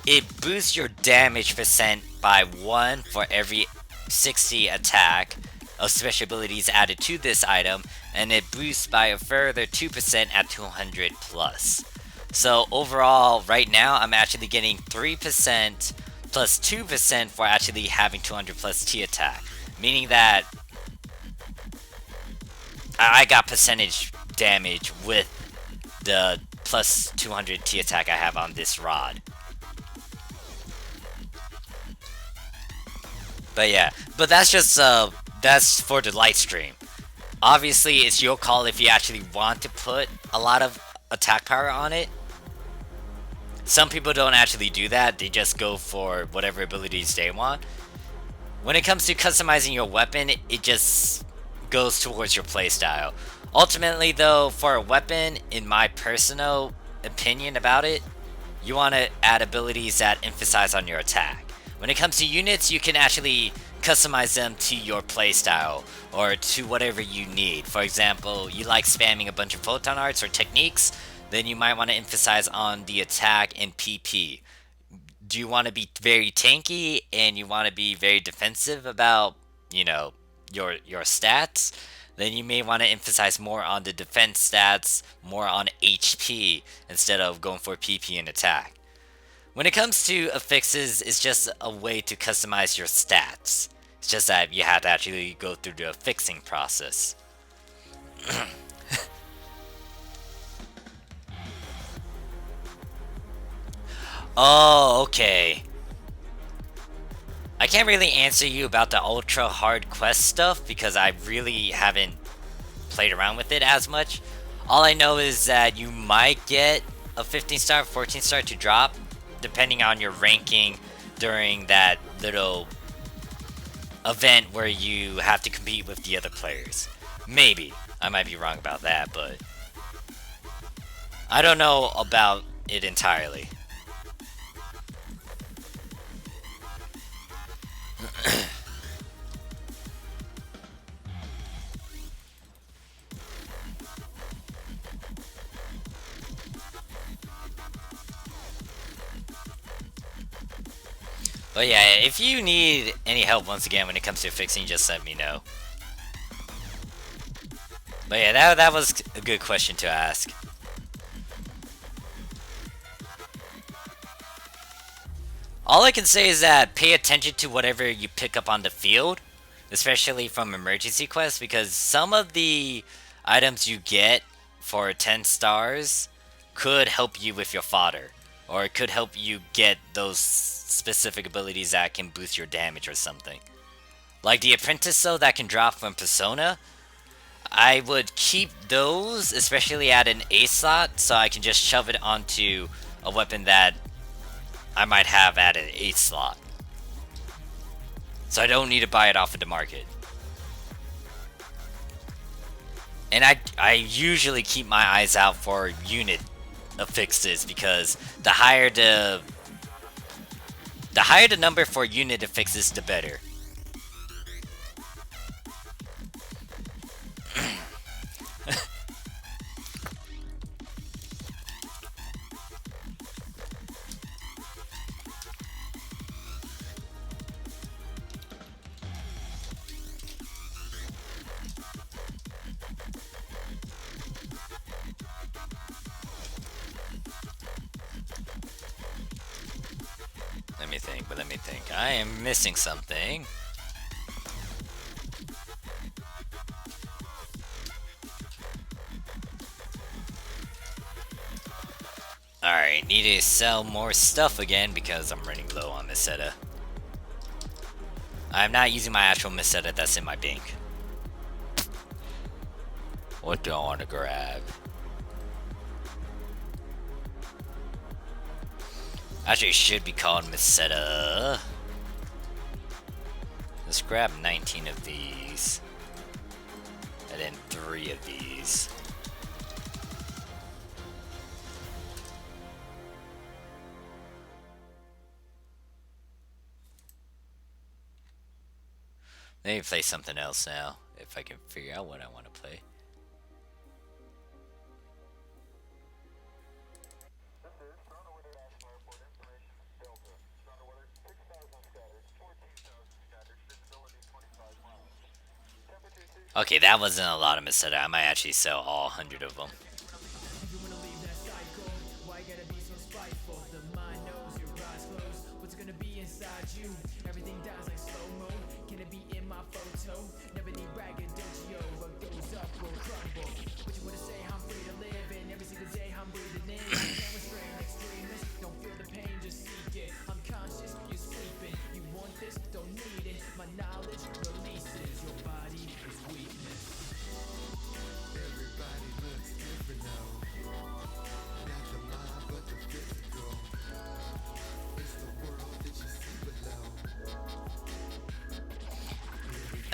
it boosts your damage percent by 1 for every 60 attack of special abilities added to this item, and it boosts by a further 2% at 200 plus. So overall, right now, I'm actually getting 3% plus 2% for actually having 200 plus T attack. Meaning that I got percentage damage with the plus 200 T attack I have on this rod. But yeah, but that's just, that's for the light stream. Obviously, it's your call if you actually want to put a lot of attack power on it. Some people don't actually do that, they just go for whatever abilities they want. When it comes to customizing your weapon, it just goes towards your playstyle. Ultimately though, for a weapon, in my personal opinion about it, you want to add abilities that emphasize on your attack. When it comes to units, you can actually customize them to your playstyle, or to whatever you need. For example, you like spamming a bunch of photon arts or techniques, then you might want to emphasize on the attack and PP. Do you want to be very tanky and you want to be very defensive about, you know, your stats? Then you may want to emphasize more on the defense stats, more on HP, instead of going for PP and attack. When it comes to affixes, it's just a way to customize your stats. It's just that you have to actually go through the affixing process. Oh, okay. I can't really answer you about the ultra hard quest stuff because I really haven't played around with it as much. All I know is that you might get a 15 star, 14 star to drop depending on your ranking during that little event where you have to compete with the other players. Maybe. I might be wrong about that, but I don't know about it entirely. But yeah, if you need any help once again when it comes to fixing, just let me know. But yeah, that was a good question to ask. All I can say is that pay attention to whatever you pick up on the field, especially from emergency quests, because some of the items you get for 10 stars could help you with your fodder, or it could help you get those specific abilities that can boost your damage or something. Like the apprentice though that can drop from Persona, I would keep those, especially at an A slot, so I can just shove it onto a weapon that I might have at an 8 slot. So I don't need to buy it off of the market. And I usually keep my eyes out for unit affixes because the higher the number for unit affixes, the better. think, but let me think. I am missing something. Alright, need to sell more stuff again because I'm running low on Meseta. I'm not using my actual Meseta that's in my bank. What do I want to grab? Actually, it should be called Meseta. Let's grab 19 of these. And then 3 of these. Let me play something else now, if I can figure out what I want to play. Okay, that wasn't a lot of Meseta. I might actually sell all 100 of them.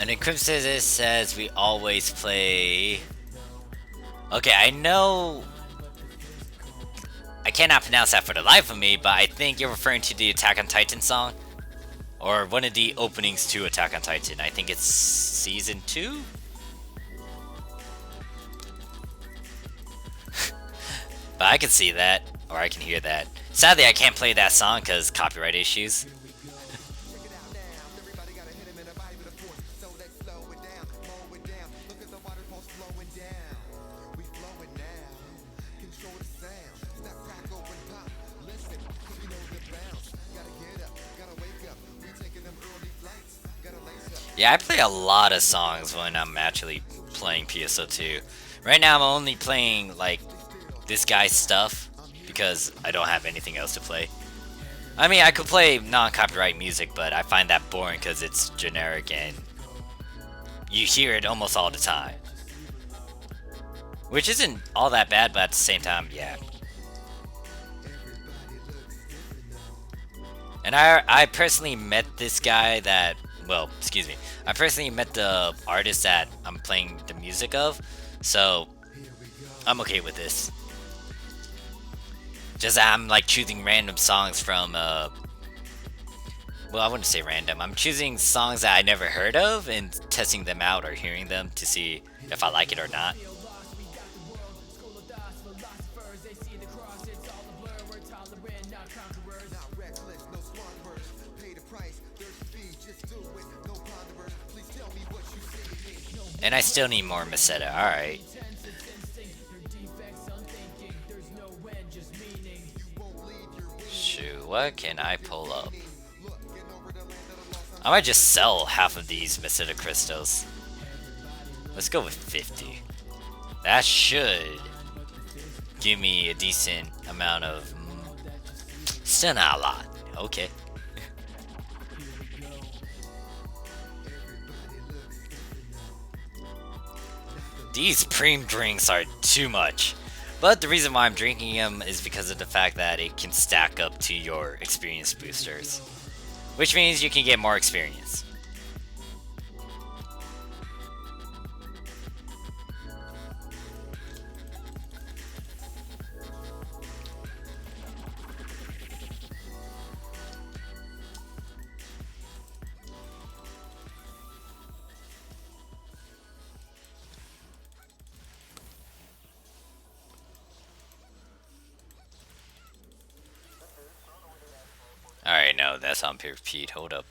And Encrypted says we always play... Okay, I know... I cannot pronounce that for the life of me, but I think you're referring to the Attack on Titan song? Or one of the openings to Attack on Titan. I think it's Season 2? But I can see that, or I can hear that. Sadly, I can't play that song because copyright issues. Yeah, I play a lot of songs when I'm actually playing PSO2. Right now I'm only playing like this guy's stuff because I don't have anything else to play. I mean, I could play non-copyright music, but I find that boring because it's generic and you hear it almost all the time. Which isn't all that bad, but at the same time, yeah. And I personally met this guy that... Well, excuse me. I personally met the artist that I'm playing the music of, so I'm okay with this. Just I'm like choosing random songs from, well, I wouldn't say random. I'm choosing songs that I never heard of and testing them out or hearing them to see if I like it or not. And I still need more Meseta, alright. Shoot, what can I pull up? I might just sell half of these Meseta crystals. Let's go with 50. That should give me a decent amount of... Still not a lot. Okay. These Preem drinks are too much. But the reason why I'm drinking them is because of the fact that it can stack up to your experience boosters. Which means you can get more experience. Alright, no, that's on repeat. Hold up.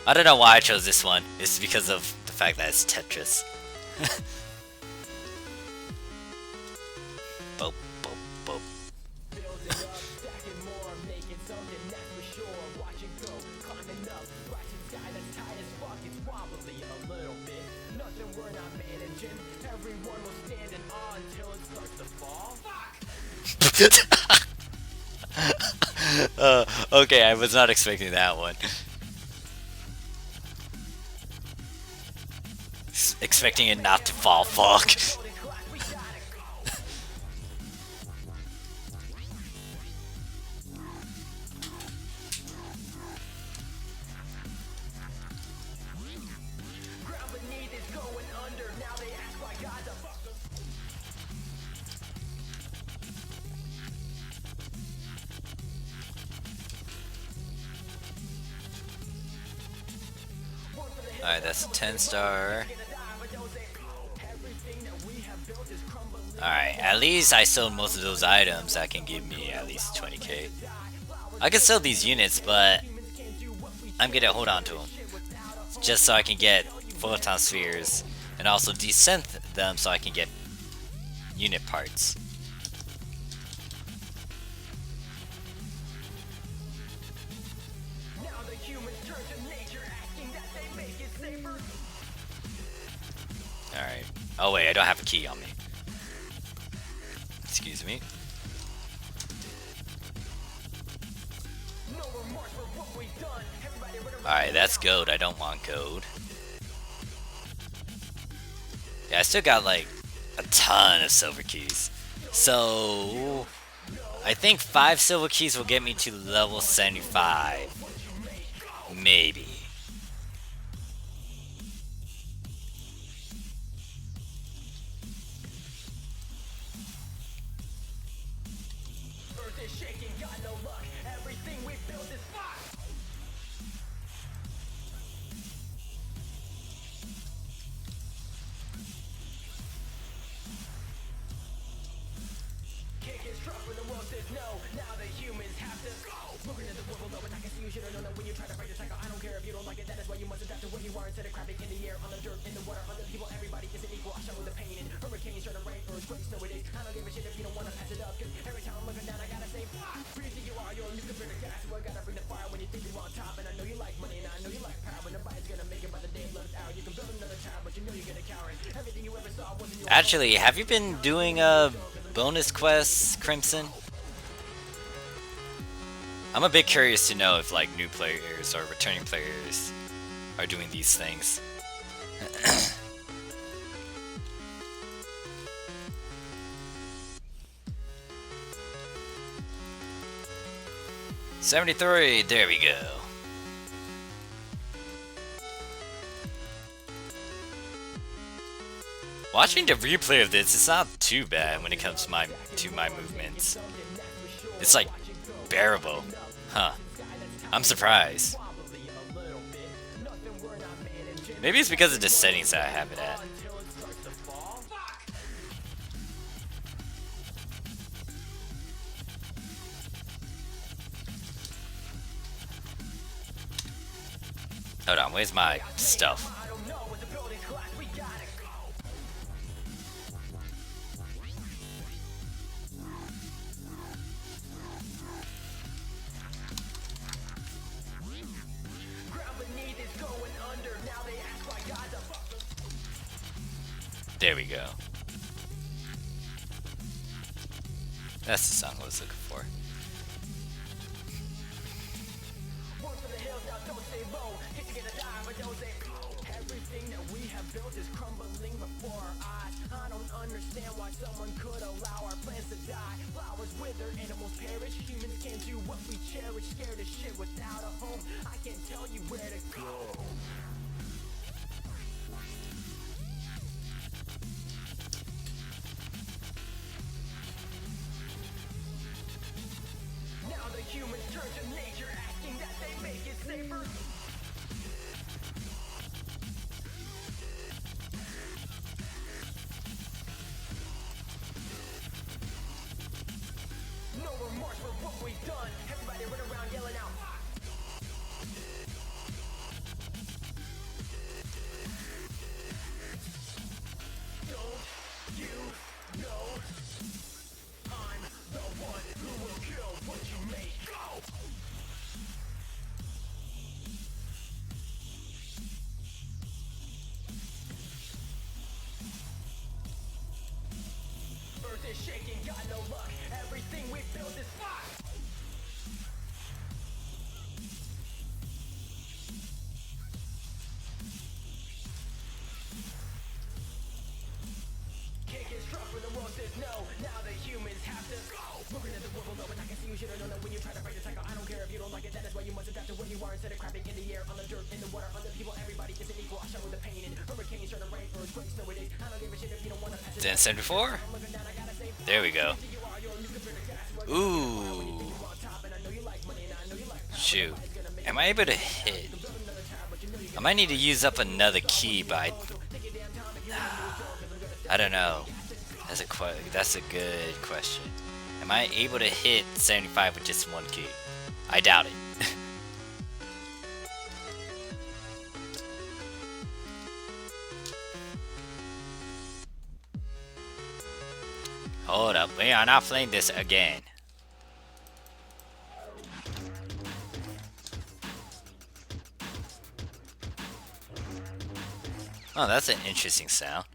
I don't know why I chose this one. It's because of the fact that it's Tetris. Boop, boop, boop. Okay, I was not expecting that one. Expecting it not to fall, fuck. Alright, that's a 10-star. Alright, at least I sold most of those items that can give me at least 20k. I can sell these units, but I'm gonna hold on to them. Just so I can get photon spheres, and also desynth them so I can get unit parts. Alright. Oh wait, I don't have a key on me. Excuse me. Alright, that's gold. I don't want gold. Yeah, I still got like a ton of silver keys. So I think 5 silver keys will get me to level 75. Maybe. Actually, have you been doing bonus quests, Crimson? I'm a bit curious to know if like new players or returning players are doing these things. 73, there we go. Watching the replay of this, it's not too bad when it comes to my movements. It's like bearable. Huh. I'm surprised. Maybe it's because of the settings that I have it at. Hold on, where's my stuff? There we go. That's the song I was looking for. Everything that we have built is crumbling before our eyes. I don't understand why someone could allow our plants to die. Flowers wither, animals perish, humans can't do what we cherish. Scared of shit without a home, I can't tell you where to go. Now the humans turn to nature, asking that they make it safer. No remorse for what we've done. Everybody run around yelling out. Then 74. There we go. Ooh. Shoot. Am I able to hit? I might need to use up another key, but I don't know. That's a good question. Am I able to hit 75 with just one key? I doubt it. Hold up, we are not playing this again. Oh, that's an interesting sound.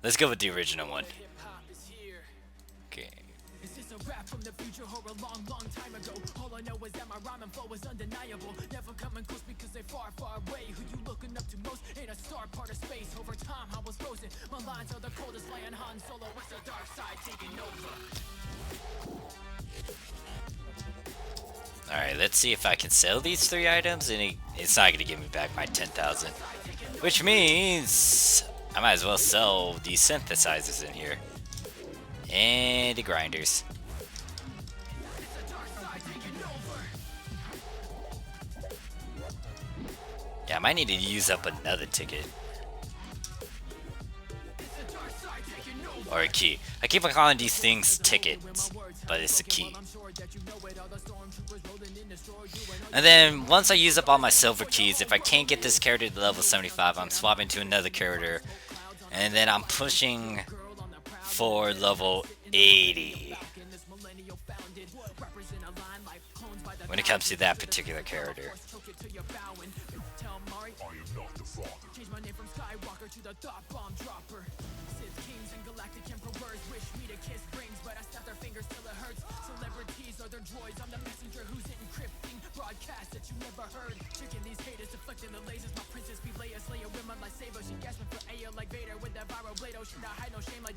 Let's go with the original one. Okay. Alright, let's see if I can sell these 3 items, and it's not going to give me back my 10,000. Which means I might as well sell these synthesizers in here. And the grinders. Yeah, I might need to use up another ticket. Or a key. I keep on calling these things tickets, but it's a key. And then once I use up all my silver keys, if I can't get this character to level 75, I'm swapping to another character. And then I'm pushing for level 80. When it comes to that particular character.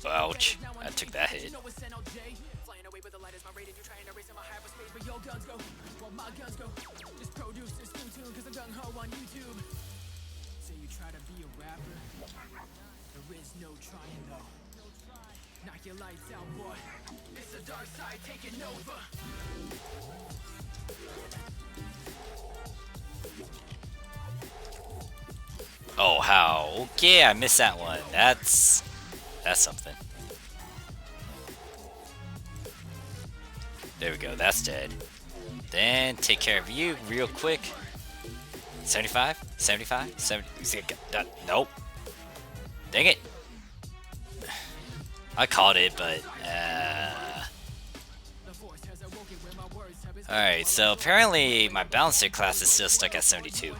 Ouch, I took that hit. Oh, how? Okay, I missed that one. That's something. There we go, that's dead. Then take care of you real quick. 75? 75? 70? Nope. Dang it. I caught it, but alright, so apparently my balancer class is still stuck at 72.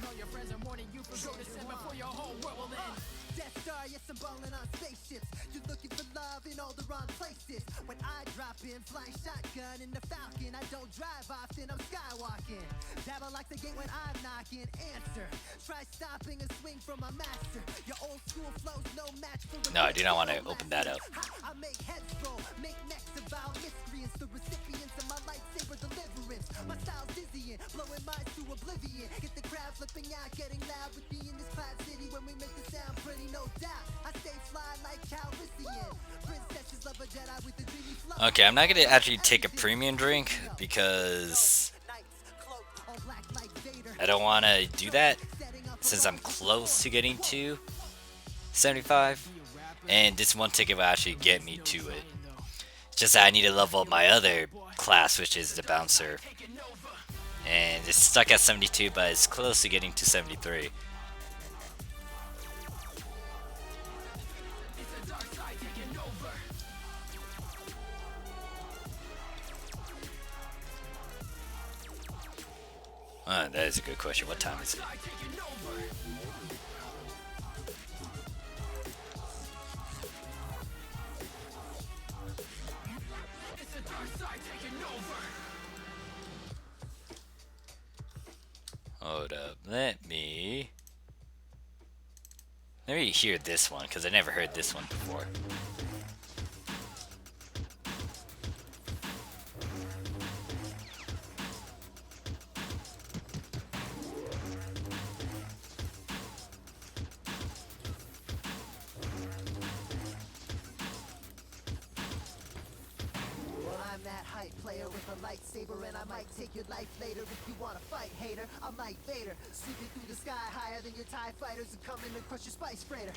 No, I do not want to open that up. Okay, I'm not going to actually take a premium drink because I don't want to do that since I'm close to getting to 75. And this one ticket will actually get me to it. It's just that I need to level up my other class, which is the bouncer. And it's stuck at 72, but it's close to getting to 73. That is a good question. What time is it? Hold up. Let me hear this one, because I never heard this one before. lightsaber and I might take your life later. If you wanna fight, hater, I'm like Vader, sweeping through the sky higher than your TIE fighters and coming to crush your spice freighter.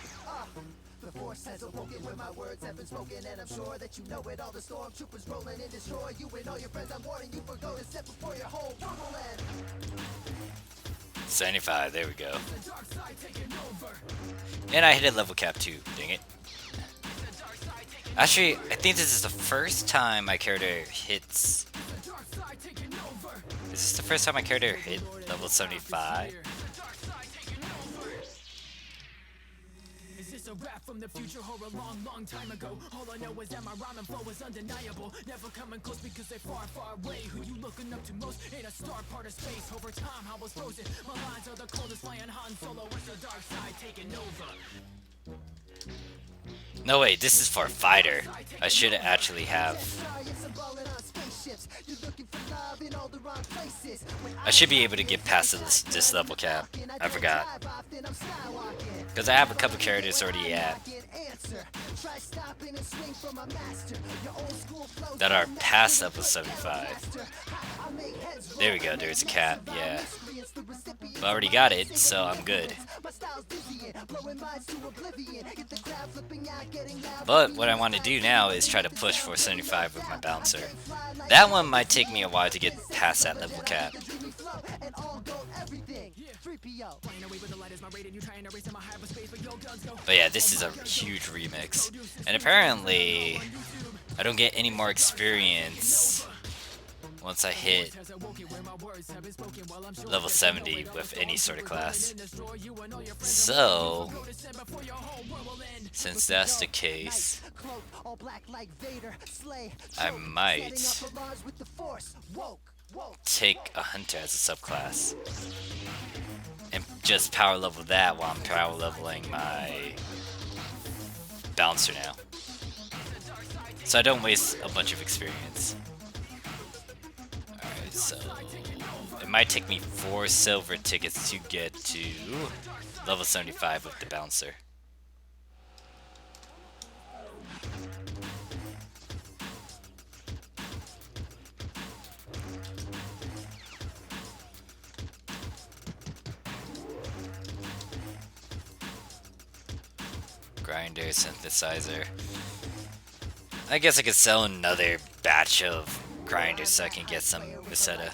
The force has awoken when my words have been spoken, and I'm sure that you know it. All the stormtroopers rolling in, destroy you and all your friends. I'm warning you, for go to set before your whole world will end. 75, there we go. And I hit a level cap too, dang it. Actually, I think this is the first time my character hits... Is this the first time my character hit level 75? A rap from the future or a long time ago. All I know is that my rhyme and flow is undeniable. Never coming close because they're far away. Who you looking up to most ain't a star part of space. Over time I was frozen. My lines are the coldest, flying Han Solo with the dark side taking over. No wait, this is for a fighter. I should actually have... I should be able to get past this level cap. I forgot. Because I have a couple characters already at that are past level 75. There we go, there's a cap, yeah. I already got it, so I'm good. But what I want to do now is try to push for 75 with my bouncer. That one might take me a while to get past that level cap. But yeah, this is a huge remix. And apparently, I don't get any more experience once I hit level 70 with any sort of class. So, since that's the case, I might take a hunter as a subclass and just power level that while I'm power leveling my bouncer now, so I don't waste a bunch of experience. Alright, so it might take me 4 silver tickets to get to level 75 with the bouncer. Grinder, synthesizer. I guess I could sell another batch of grinders so I can get some Meseta.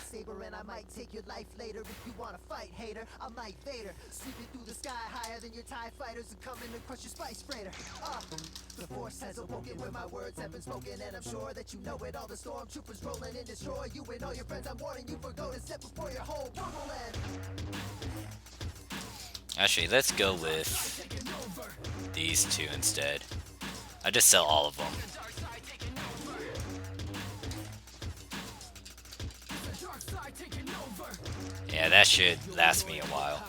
The force has awoken when my words have been spoken, and I'm sure that you know it. All the stormtroopers rolling in, destroy you and all your friends. I'm warning you, for go to set before your whole world will end. Actually, let's go with these two instead. I just sell all of them. Yeah, that should last me a while.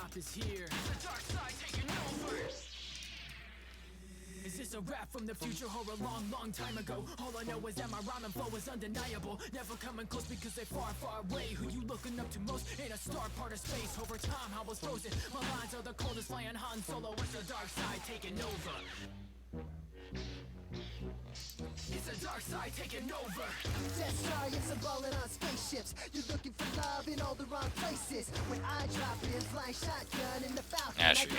A rap from the future or a long time ago. All I know is that my rhyme and flow is undeniable. Never coming close because they're far away. Who you looking up to most ain't a star part of space. Over time I was frozen. My lines are the coldest, flying Han Solo with the dark side taking over. It's the dark side taking over. Death Star, yes, I'm balling on spaceships. You're looking for love in all the wrong places. When I drop in, flying shotgun in the Falcon. Yeah, sure.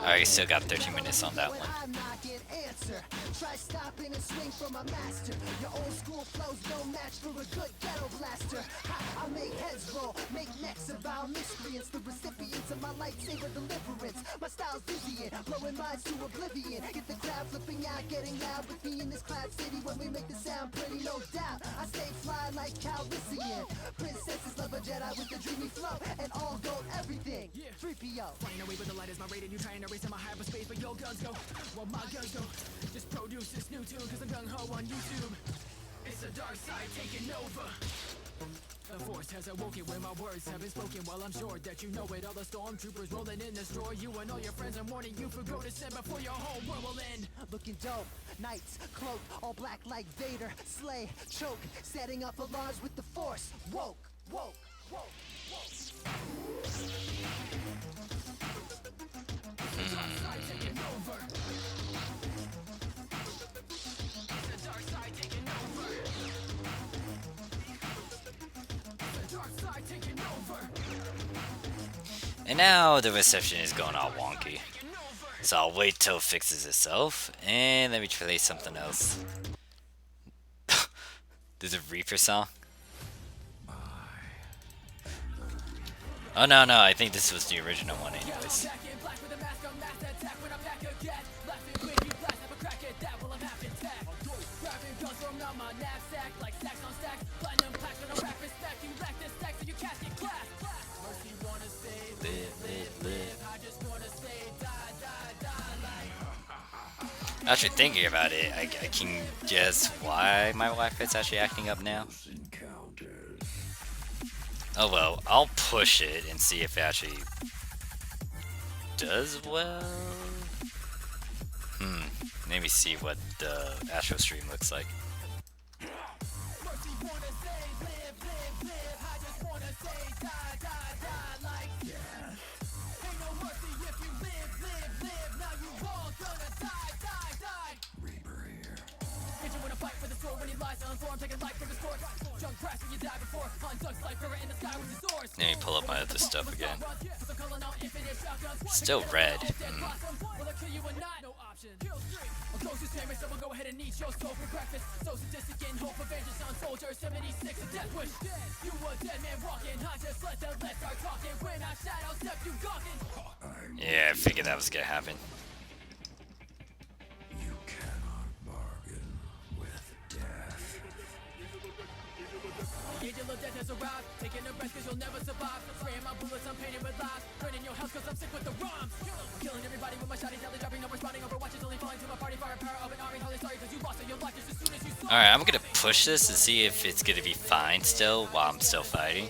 I still got 13 minutes on that one. I'm not an answer. Try stopping and swing from a master. Your old school flows no match for a good ghetto blaster. I make heads roll, make necks of our miscreants, the recipients of my lightsaber deliverance. My style's dizzying, blowing minds to oblivion. Get the crowd flipping out, getting loud with me in this cloud city. When we make the sound pretty, no doubt. I stay fly like Calrissian. Princesses love a Jedi with the dreamy flow and all gold everything. 3PO. Flying away with the light is my rating. You trying to race in my hyperspace, but your guns go. Well, my guns go. Just produce this new tune, cause I'm gung-ho on YouTube. It's the dark side taking over. The force has awoken when my words have been spoken. Well, I'm sure that you know it. All the stormtroopers rolling in, destroy you and all your friends. I'm warning you, for go to sin before your whole world will end. Looking dope, knights, cloak, all black like Vader. Slay, choke, setting up alarms with the force. Woke, woke, woke, woke. It's the dark side taking over. It's the dark side taking over. And now the reception is going all wonky. So I'll wait till it fixes itself, and let me play something else. There's a Reaper song? Oh no, I think this was the original one anyways. Actually thinking about it, I can guess why my Wi-Fi's actually acting up now. Oh well, I'll push it and see if it actually does well. Maybe see what the Astro stream looks like. Let me pull up my other stuff again. Still red. Yeah, I figured that was gonna happen. You cannot bargain with death. Angel of death has arrived, taking a rest cause you'll never survive. Spraying my bullets, I'm painted with lies. Burning your house cause I'm sick with the rhymes. Killing everybody with my shotty telly, dropping, no responding. Overwatch is only falling to my party. Fire power of an army, totally sorry cause you lost all your life just as soon as you saw. Alright, I'm gonna push this and see if it's gonna be fine still while I'm still fighting.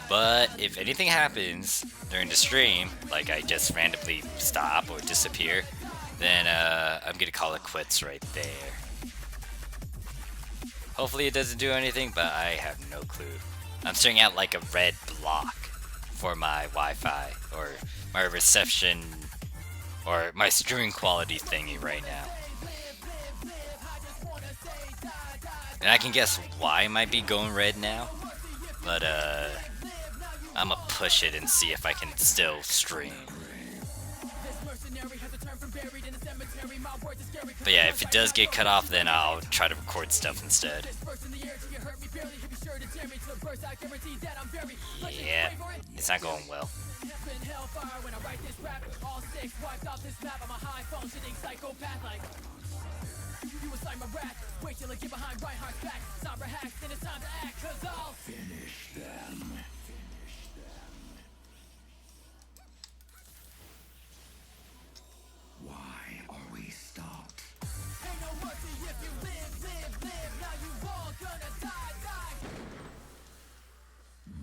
But if anything happens during the stream, like I just randomly stop or disappear, then I'm gonna call it quits right there. Hopefully it doesn't do anything, but I have no clue. I'm staring at like a red block for my Wi-Fi or my reception or my stream quality thingy right now. And I can guess why it might be going red now, but I'm gonna push it and see if I can still stream. But yeah, if it does get cut off, then I'll try to record stuff instead. Yeah, it's not going well. Finish them. Why are we stopped?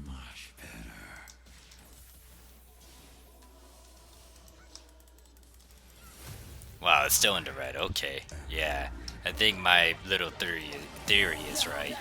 Much better. Wow, it's still in the red. Okay, yeah. I think my little theory is right.